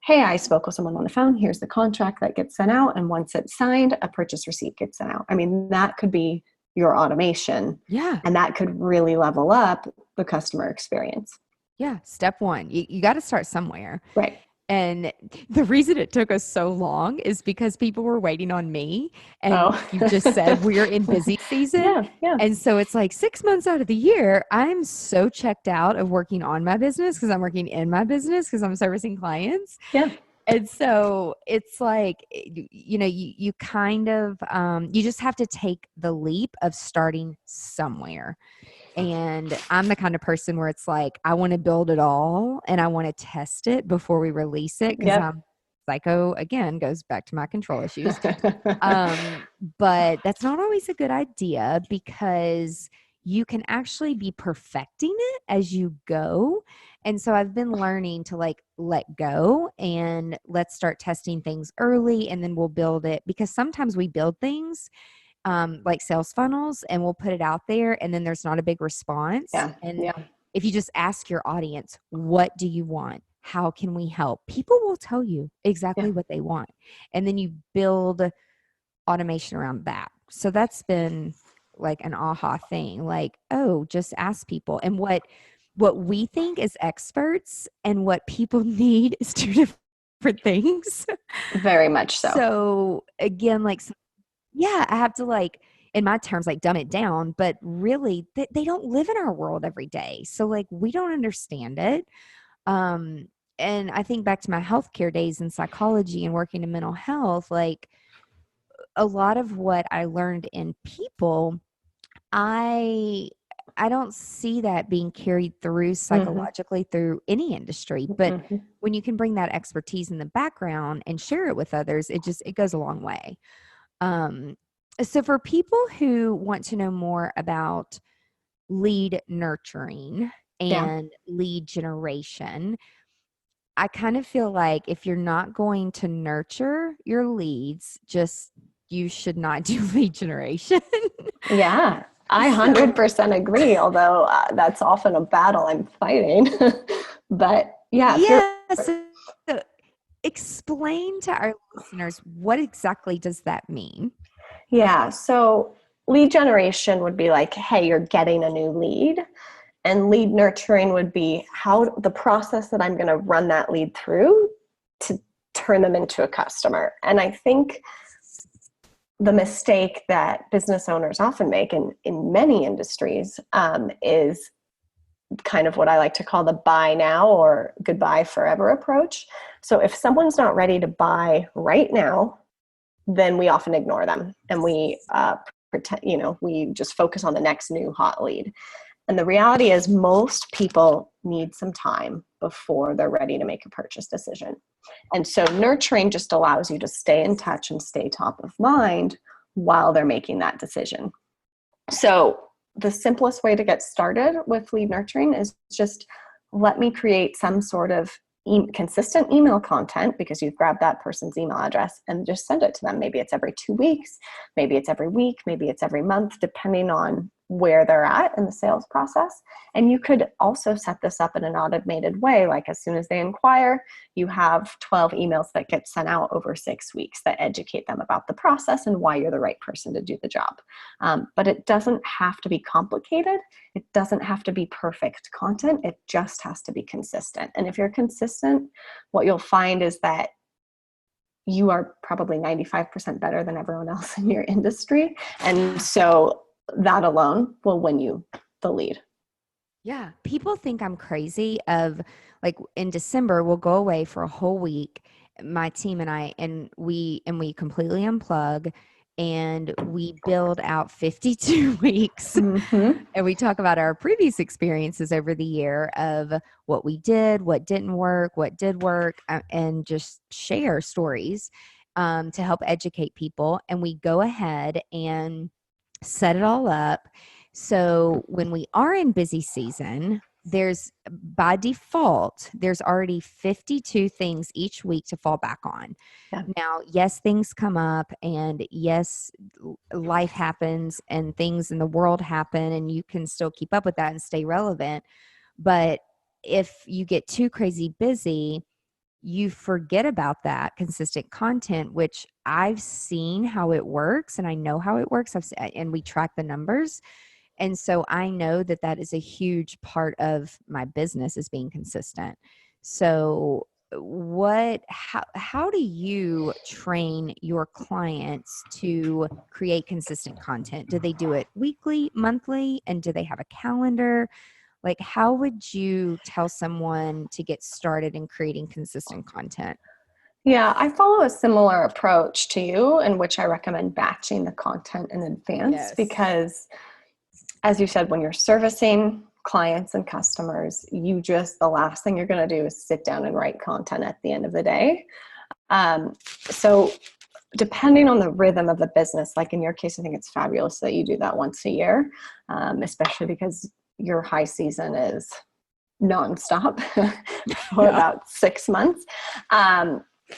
hey, I spoke with someone on the phone. Here's the contract that gets sent out. And once it's signed, a purchase receipt gets sent out. I mean, that could be your automation. Yeah. And that could really level up the customer experience. Yeah. Step 1, you got to start somewhere. Right. And the reason it took us so long is because people were waiting on me. And you just said we're in busy season. Yeah. And so it's like 6 months out of the year, I'm so checked out of working on my business because I'm working in my business because I'm servicing clients. Yeah. And so it's like, you kind of, you just have to take the leap of starting somewhere. And I'm the kind of person where it's like, I want to build it all and I want to test it before we release it. Because I'm psycho, again, goes back to my control issues. But that's not always a good idea because you can actually be perfecting it as you go. And so I've been learning to like let go and let's start testing things early and then we'll build it, because sometimes we build things like sales funnels and we'll put it out there and then there's not a big response. If you just ask your audience, what do you want? How can we help? People will tell you exactly what they want. And then you build automation around that. So that's been like an aha thing. Like, oh, just ask people. And what we think is experts and what people need is 2 different things. Very much so. So again, like, I have to like, in my terms, like dumb it down, but really they don't live in our world every day. So like, we don't understand it. And I think back to my healthcare days in psychology and working in mental health, like a lot of what I learned in people, I don't see that being carried through psychologically through any industry, but when you can bring that expertise in the background and share it with others, it goes a long way. So for people who want to know more about lead nurturing and lead generation, I kind of feel like if you're not going to nurture your leads, just you should not do lead generation. Yeah, I 100% agree, although that's often a battle I'm fighting. But yeah, if you're Yes. So explain to our listeners, what exactly does that mean? Yeah. So lead generation would be like, hey, you're getting a new lead. And lead nurturing would be how the process that I'm going to run that lead through to turn them into a customer. And I think the mistake that business owners often make in many industries is kind of what I like to call the buy now or goodbye forever approach. So if someone's not ready to buy right now, then we often ignore them and we pretend, we just focus on the next new hot lead. And the reality is most people need some time before they're ready to make a purchase decision. And so nurturing just allows you to stay in touch and stay top of mind while they're making that decision. So the simplest way to get started with lead nurturing is just let me create some sort of consistent email content, because you've grabbed that person's email address, and just send it to them. Maybe it's every 2 weeks, maybe it's every week, maybe it's every month, depending on where they're at in the sales process. And you could also set this up in an automated way. Like as soon as they inquire, you have 12 emails that get sent out over 6 weeks that educate them about the process and why you're the right person to do the job. But it doesn't have to be complicated. It doesn't have to be perfect content. It just has to be consistent. And if you're consistent, what you'll find is that you are probably 95% better than everyone else in your industry. And so that alone will win you the lead. Yeah. People think I'm crazy of like in December, we'll go away for a whole week, my team and I, and we completely unplug and we build out 52 weeks. Mm-hmm. And we talk about our previous experiences over the year of what we did, what didn't work, what did work, and just share stories to help educate people. And we go ahead and set it all up. So when we are in busy season, there's by default, there's already 52 things each week to fall back on. Yeah. Now, yes, things come up and yes, life happens and things in the world happen and you can still keep up with that and stay relevant. But if you get too crazy busy, you forget about that consistent content, which I've seen how it works and I know how it works. And we track the numbers. And so I know that that is a huge part of my business is being consistent. So how do you train your clients to create consistent content? Do they do it weekly, monthly, and do they have a calendar? Like, how would you tell someone to get started in creating consistent content? Yeah, I follow a similar approach to you, in which I recommend batching the content in advance because, as you said, when you're servicing clients and customers, the last thing you're going to do is sit down and write content at the end of the day. So depending on the rhythm of the business, like in your case, I think it's fabulous that you do that once a year, especially because your high season is nonstop for about 6 months.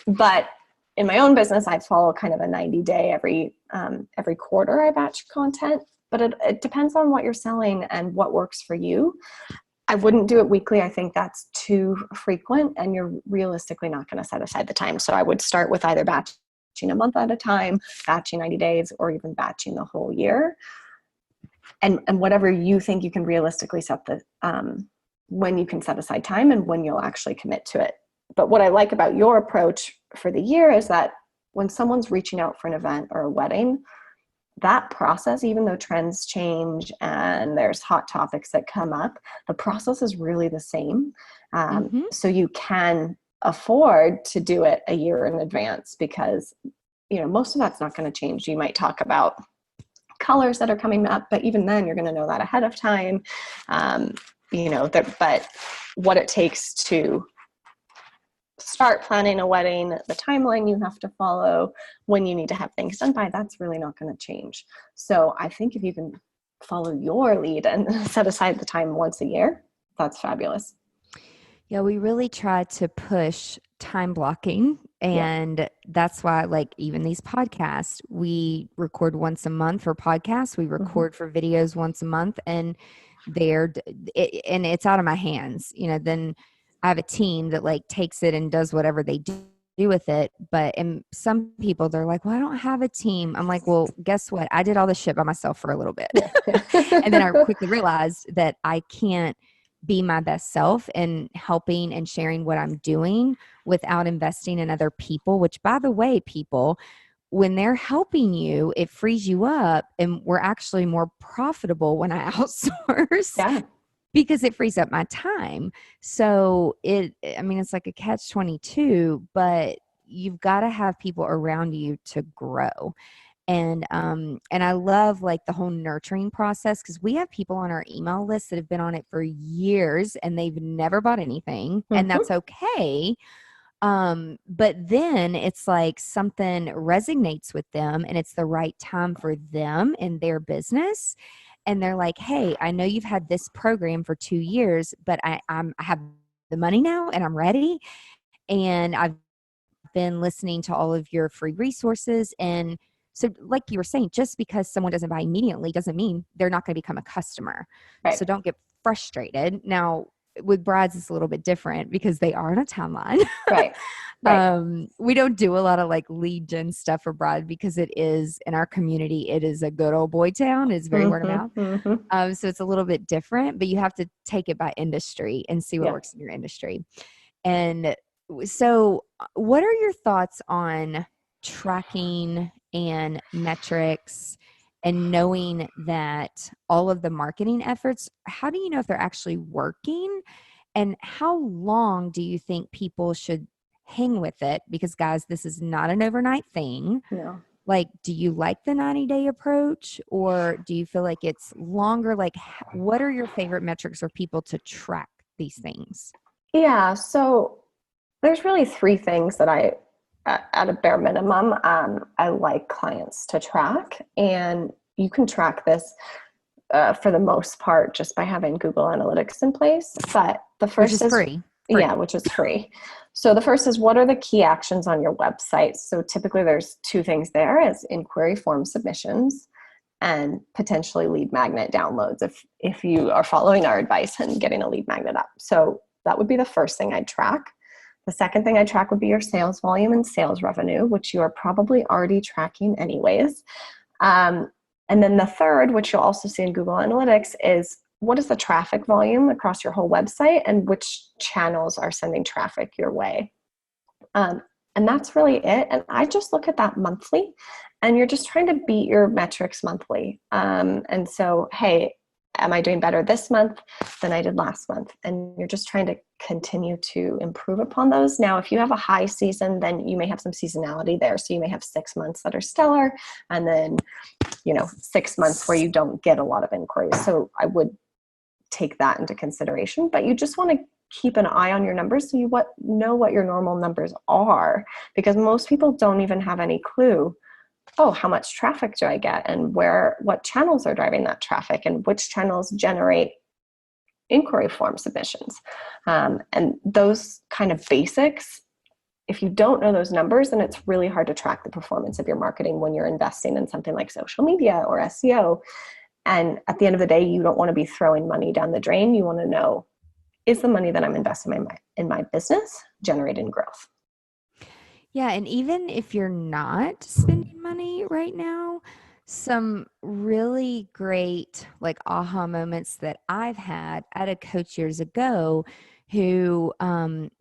But in my own business, I follow kind of a 90-day every quarter I batch content, but it depends on what you're selling and what works for you. I wouldn't do it weekly. I think that's too frequent and you're realistically not going to set aside the time. So I would start with either batching a month at a time, batching 90 days, or even batching the whole year. And whatever you think you can realistically set when you can set aside time and when you'll actually commit to it. But what I like about your approach for the year is that when someone's reaching out for an event or a wedding, that process, even though trends change and there's hot topics that come up, the process is really the same. So you can afford to do it a year in advance because, most of that's not going to change. You might talk about colors that are coming up, but even then you're going to know that ahead of time. But what it takes to start planning a wedding, the timeline you have to follow, when you need to have things done by, that's really not going to change. So I think if you can follow your lead and set aside the time once a year, that's fabulous. Yeah, we really try to push time blocking And that's why, like, even these podcasts, we record once a month for podcasts. We record for videos once a month, and and it's out of my hands. Then I have a team that like takes it and does whatever they do with it. And some people, they're like, well, I don't have a team. I'm like, well, guess what? I did all this shit by myself for a little bit. And then I quickly realized that I can't be my best self and helping and sharing what I'm doing without investing in other people, which, by the way, people, when they're helping you, it frees you up, and we're actually more profitable when I outsource. Yeah. Because it frees up my time. So it's like a catch-22, but you've got to have people around you to grow. And I love like the whole nurturing process, because we have people on our email list that have been on it for years and they've never bought anything, and that's okay. But then it's like something resonates with them and it's the right time for them and their business. And they're like, hey, I know you've had this program for 2 years, but I have the money now and I'm ready. And I've been listening to all of your free resources. And so, like you were saying, just because someone doesn't buy immediately doesn't mean they're not going to become a customer. Right. So don't get frustrated. Now, with brides, it's a little bit different because they are on a timeline. Right. We don't do a lot of like lead gen stuff for bride because it is, in our community, it is a good old boy town. It's very word of mouth. So it's a little bit different, but you have to take it by industry and see what works in your industry. And so what are your thoughts on tracking and metrics and knowing that all of the marketing efforts, how do you know if they're actually working? And how long do you think people should hang with it? Because guys, this is not an overnight thing. No. Like, do you like the 90-day approach, or do you feel like it's longer? Like, what are your favorite metrics for people to track these things? Yeah. So there's really 3 things that at a bare minimum, I like clients to track, and you can track this for the most part just by having Google Analytics in place. But the first is free. Yeah, which is free. So the first is, what are the key actions on your website? So typically there's 2 things there, as inquiry form submissions and potentially lead magnet downloads if you are following our advice and getting a lead magnet up. So that would be the first thing I'd track. The second thing I track would be your sales volume and sales revenue, which you are probably already tracking anyways. And then the third, which you'll also see in Google Analytics, is what is the traffic volume across your whole website and which channels are sending traffic your way. And that's really it. And I just look at that monthly, and you're just trying to beat your metrics monthly. And so, hey, am I doing better this month than I did last month? And you're just trying to continue to improve upon those. Now, if you have a high season, then you may have some seasonality there. So you may have 6 months that are stellar, and then, 6 months where you don't get a lot of inquiries. So I would take that into consideration, but you just want to keep an eye on your numbers so you know what your normal numbers are, because most people don't even have any clue. Oh, how much traffic do I get, and what channels are driving that traffic, and which channels generate inquiry form submissions. And those kind of basics, if you don't know those numbers, then it's really hard to track the performance of your marketing when you're investing in something like social media or SEO. And at the end of the day, you don't want to be throwing money down the drain. You want to know, is the money that I'm investing in my business generating growth? Yeah, and even if you're not spending money right now, some really great like aha moments that I've had. I had a coach years ago who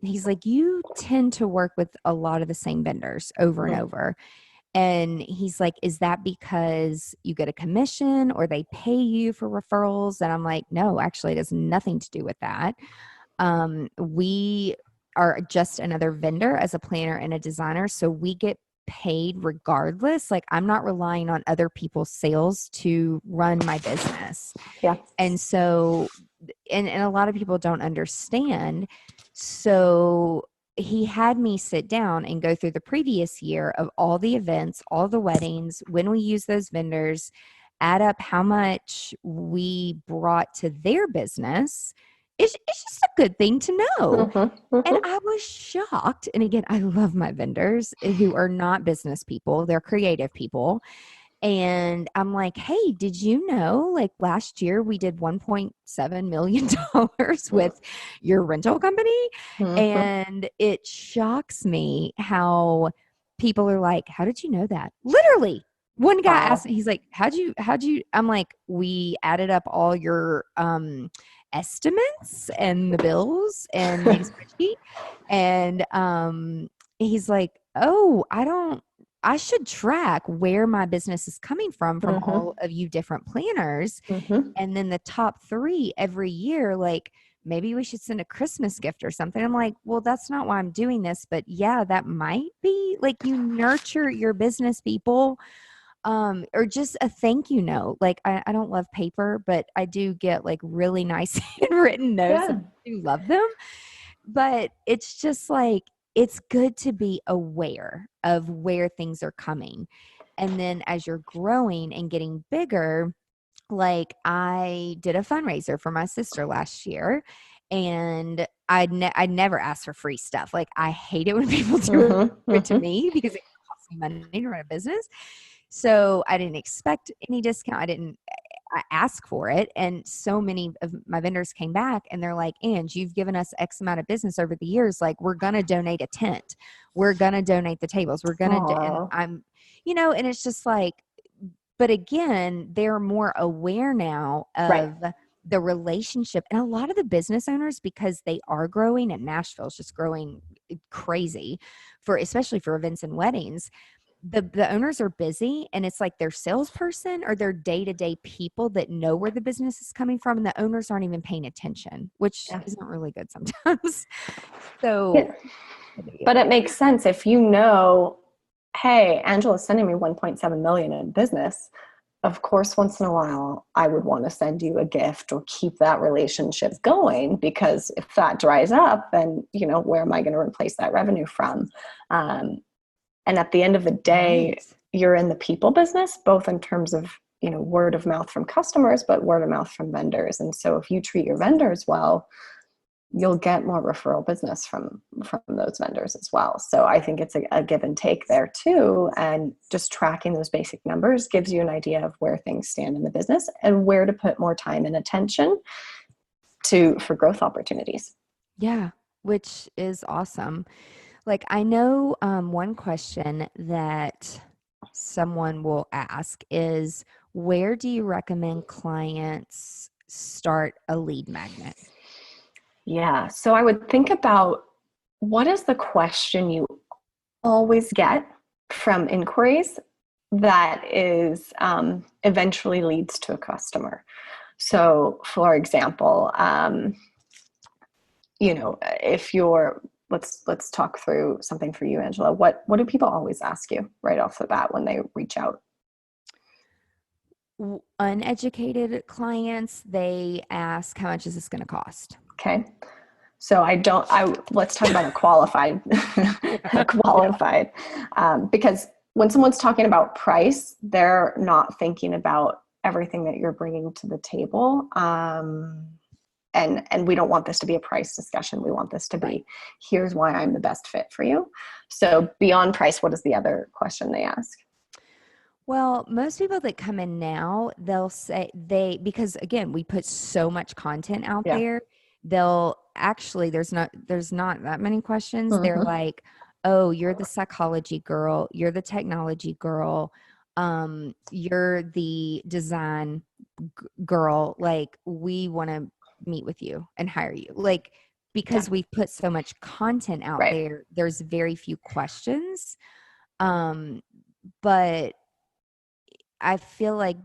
he's like, you tend to work with a lot of the same vendors over and over. And he's like, is that because you get a commission or they pay you for referrals? And I'm like, no, actually it has nothing to do with that. We are just another vendor as a planner and a designer. So we get paid regardless. Like, I'm not relying on other people's sales to run my business. Yeah. And so, and a lot of people don't understand. So he had me sit down and go through the previous year of all the events, all the weddings, when we use those vendors, add up how much we brought to their business, it's just a good thing to know. Mm-hmm, And mm-hmm. I was shocked. And again, I love my vendors who are not business people, they're creative people. And I'm like, hey, did you know, like last year we did $1.7 million with your rental company? Mm-hmm. And it shocks me how people are like, how did you know that? Literally. One guy asked Wow. me, he's like, how'd you, I'm like, we added up all your estimates and the bills and made a spreadsheet. And he's like, oh, I should track where my business is coming from Mm-hmm, all of you different planners. mm-hmm. And then the top 3 every year, like maybe we should send a Christmas gift or something. I'm like, well, that's not why I'm doing this, but yeah, that might be like you nurture your business people. Or just a thank you note. Like I don't love paper, but I do get like really nice handwritten notes Yeah. and I do love them. But it's just like, it's good to be aware of where things are coming. And then as you're growing and getting bigger, like I did a fundraiser for my sister last year and I'd never ask for free stuff. Like I hate it when people do Mm-hmm, it to mm-hmm. me because it costs me money to run a business. So I didn't expect any discount. I ask for it. And so many of my vendors came back and they're like, Ange, you've given us X amount of business over the years. Like we're going to donate a tent. We're going to donate the tables. We're going to, and Aw. I'm, and it's just like, but again, they're more aware now Right. of the relationship. And a lot of the business owners, because they are growing, and Nashville is just growing crazy especially for events and weddings, the owners are busy and it's like their salesperson or their day-to-day people that know where the business is coming from, and the owners aren't even paying attention, which Yeah. isn't really good sometimes. Yeah. So But it makes sense if you know, hey, Angela's sending me 1.7 million in business. Of course, once in a while, I would want to send you a gift or keep that relationship going, because if that dries up, then, where am I going to replace that revenue from? And at the end of the day, right. you're in the people business, both in terms of, word of mouth from customers, but word of mouth from vendors. And so if you treat your vendors well, you'll get more referral business from those vendors as well. So I think it's a give and take there too. And just tracking those basic numbers gives you an idea of where things stand in the business and where to put more time and attention for growth opportunities. Yeah, which is awesome. Like I know one question that someone will ask is, where do you recommend clients start a lead magnet? Yeah. So I would think about, what is the question you always get from inquiries that is eventually leads to a customer? So for example, if you're, let's talk through something for you, Angela. What do people always ask you right off the bat when they reach out? Uneducated clients, they ask, how much is this going to cost? Okay. So let's talk about a qualified, because when someone's talking about price, they're not thinking about everything that you're bringing to the table. And we don't want this to be a price discussion. We want this to be, Right. here's why I'm the best fit for you. So beyond price, what is the other question they ask? Well, most people that come in now, they'll say because again, we put so much content out Yeah. there, there's not that many questions. They're Mm-hmm. like, oh, you're the psychology girl, you're the technology girl, you're the design girl. Like, we want to meet with you and hire you. Like, Yeah. because we've put so much content out Right. there, there's very few questions. But I feel like,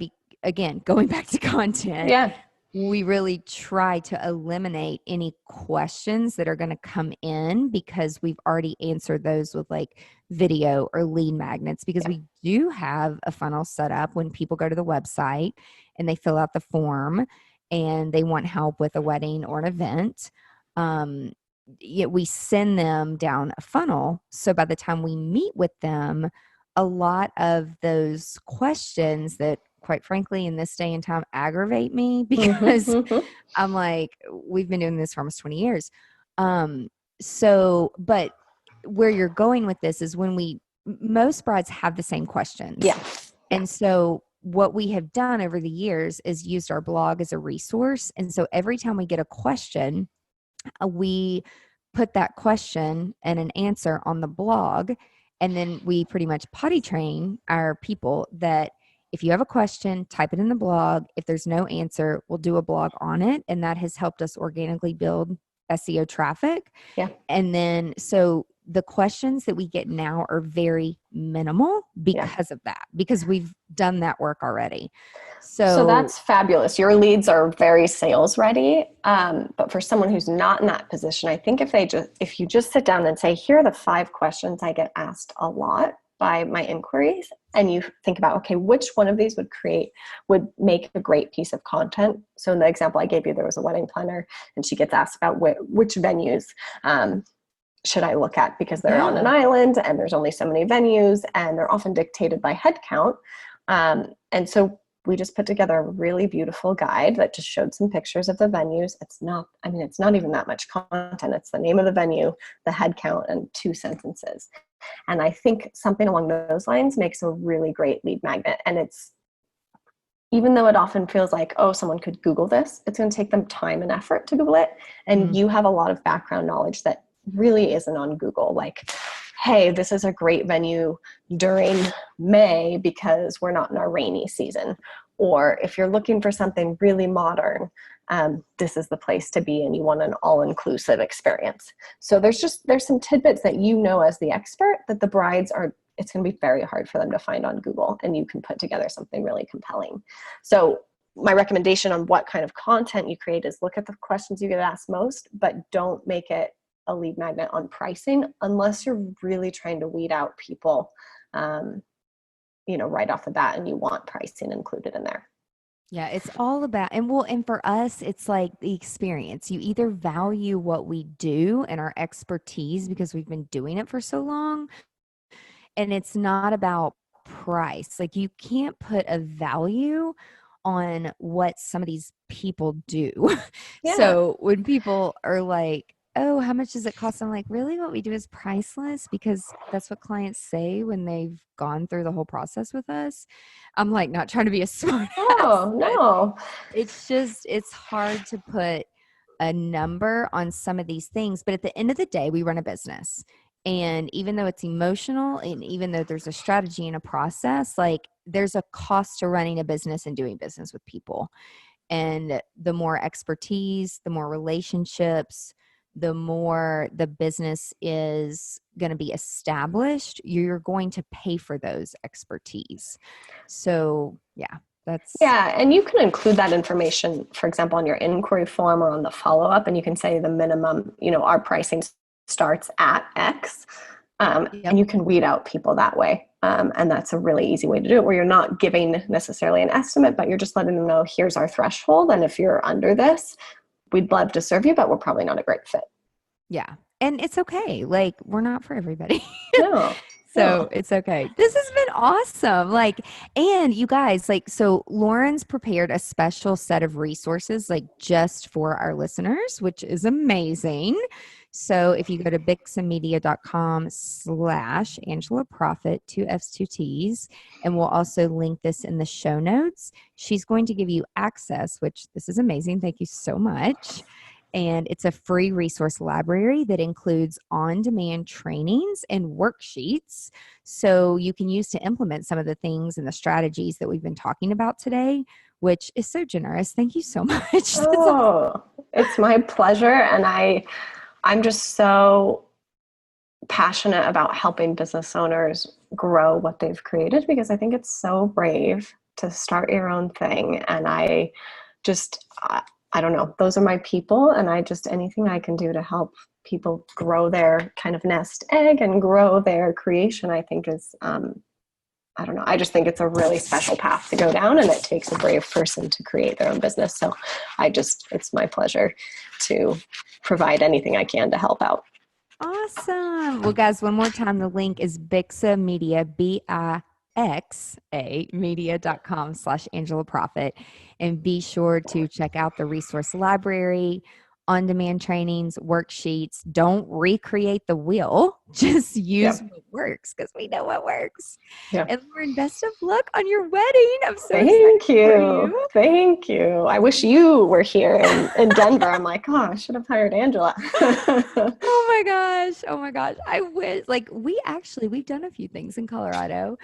again, going back to content, Yeah. we really try to eliminate any questions that are going to come in, because we've already answered those with like video or lead magnets, because Yeah. we do have a funnel set up when people go to the website and they fill out the form and they want help with a wedding or an event. Yet we send them down a funnel. So by the time we meet with them, a lot of those questions that quite frankly, in this day and time, aggravate me because I'm like, we've been doing this for almost 20 years. But where you're going with this is most brides have the same questions. Yeah. And so what we have done over the years is used our blog as a resource. And so every time we get a question, we put that question and an answer on the blog. And then we pretty much potty train our people that if you have a question, type it in the blog. If there's no answer, we'll do a blog on it. And that has helped us organically build SEO traffic. Yeah. And then, so the questions that we get now are very minimal because of that, because we've done that work already. So that's fabulous. Your leads are very sales ready. But for someone who's not in that position, I think if you just sit down and say, here are the 5 questions I get asked a lot by my inquiries, and you think about, okay, which one of these would make a great piece of content. So in the example I gave you, there was a wedding planner and she gets asked about which venues should I look at, because they're on an island and there's only so many venues and they're often dictated by head count. And so we just put together a really beautiful guide that just showed some pictures of the venues. It's not even that much content. It's the name of the venue, the head count, and 2 sentences. And I think something along those lines makes a really great lead magnet. And even though it often feels like, oh, someone could Google this, it's going to take them time and effort to Google it. And you have a lot of background knowledge that really isn't on Google. Like, hey, this is a great venue during May because we're not in our rainy season. Or if you're looking for something really modern, this is the place to be and you want an all-inclusive experience. So there's some tidbits that as the expert that the brides it's going to be very hard for them to find on Google, and you can put together something really compelling. So my recommendation on what kind of content you create is look at the questions you get asked most, but don't make it a lead magnet on pricing unless you're really trying to weed out people, right off the bat and you want pricing included in there. Yeah, it's all about, and for us, it's like the experience. You either value what we do and our expertise because we've been doing it for so long, and it's not about price. Like, you can't put a value on what some of these people do. Yeah. So when people are like, oh, how much does it cost? I'm like, really? What we do is priceless, because that's what clients say when they've gone through the whole process with us. I'm like, not trying to be a smart ass. Oh, no. It's hard to put a number on some of these things. But at the end of the day, we run a business. And even though it's emotional, and even though there's a strategy and a process, like, there's a cost to running a business and doing business with people. And the more expertise, the more relationships, the more the business is going to be established, you're going to pay for those expertise. So and you can include that information, for example, on your inquiry form or on the follow-up, and you can say the minimum, our pricing starts at X, and you can weed out people that way. And that's a really easy way to do it, where you're not giving necessarily an estimate, but you're just letting them know, here's our threshold. And if you're under this, we'd love to serve you, but we're probably not a great fit. Yeah. And it's okay. Like, we're not for everybody. No. So it's okay. This has been awesome. Like, and you guys, so Lauren's prepared a special set of resources, just for our listeners, which is amazing. So if you go to bixamedia.com/Angela Profit, 2 F's, 2 T's, and we'll also link this in the show notes, she's going to give you access, which this is amazing. Thank you so much. And it's a free resource library that includes on-demand trainings and worksheets, so you can use to implement some of the things and the strategies that we've been talking about today, which is so generous. Thank you so much. Oh, it's my pleasure. And I'm just so passionate about helping business owners grow what they've created, because I think it's so brave to start your own thing. And I don't know, those are my people. And anything I can do to help people grow their kind of nest egg and grow their creation, I think is, I don't know. I just think it's a really special path to go down, and it takes a brave person to create their own business. So it's my pleasure to provide anything I can to help out. Awesome. Well, guys, one more time, the link is Bixa Media, xamedia.com/Angela Profit. And be sure to check out the resource library, on-demand trainings, worksheets. Don't recreate the wheel. Just use what works, because we know what works. Yeah. And Lauren, best of luck on your wedding. I'm so Thank excited for you. Thank you. I wish you were here in Denver. I'm like, oh, I should have hired Angela. Oh my gosh. Oh my gosh. I wish, like, we've done a few things in Colorado.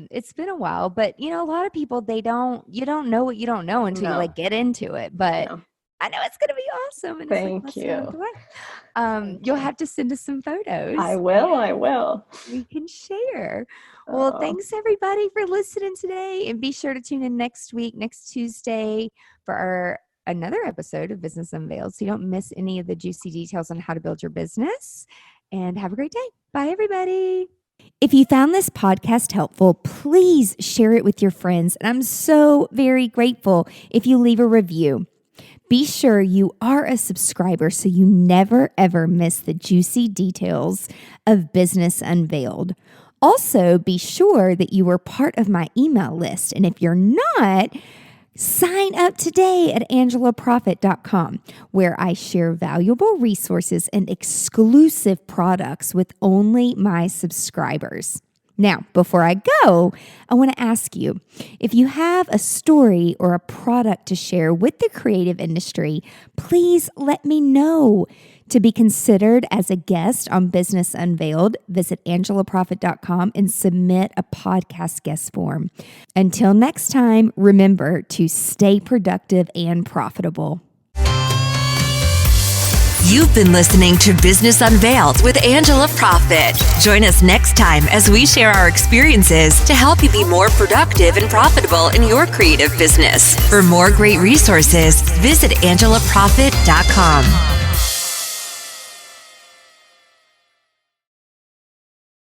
It's been a while, but a lot of people, you don't know what you don't know until you like get into it. But No. I know it's gonna be awesome. And Thank it's like, let's you. go away. You'll have to send us some photos. I will. We can share. Well, thanks everybody for listening today, and be sure to tune in next week, next Tuesday, for another episode of Business Unveiled, so you don't miss any of the juicy details on how to build your business. And have a great day. Bye, everybody. If you found this podcast helpful, please share it with your friends. And I'm so very grateful if you leave a review. Be sure you are a subscriber so you never, ever miss the juicy details of Business Unveiled. Also, be sure that you are part of my email list. And if you're not, sign up today at angelaprofit.com, where I share valuable resources and exclusive products with only my subscribers. Now, before I go, I want to ask you, if you have a story or a product to share with the creative industry, please let me know. To be considered as a guest on Business Unveiled, visit angelaprofit.com and submit a podcast guest form. Until next time, remember to stay productive and profitable. You've been listening to Business Unveiled with Angela Profit. Join us next time as we share our experiences to help you be more productive and profitable in your creative business. For more great resources, visit angelaprofit.com.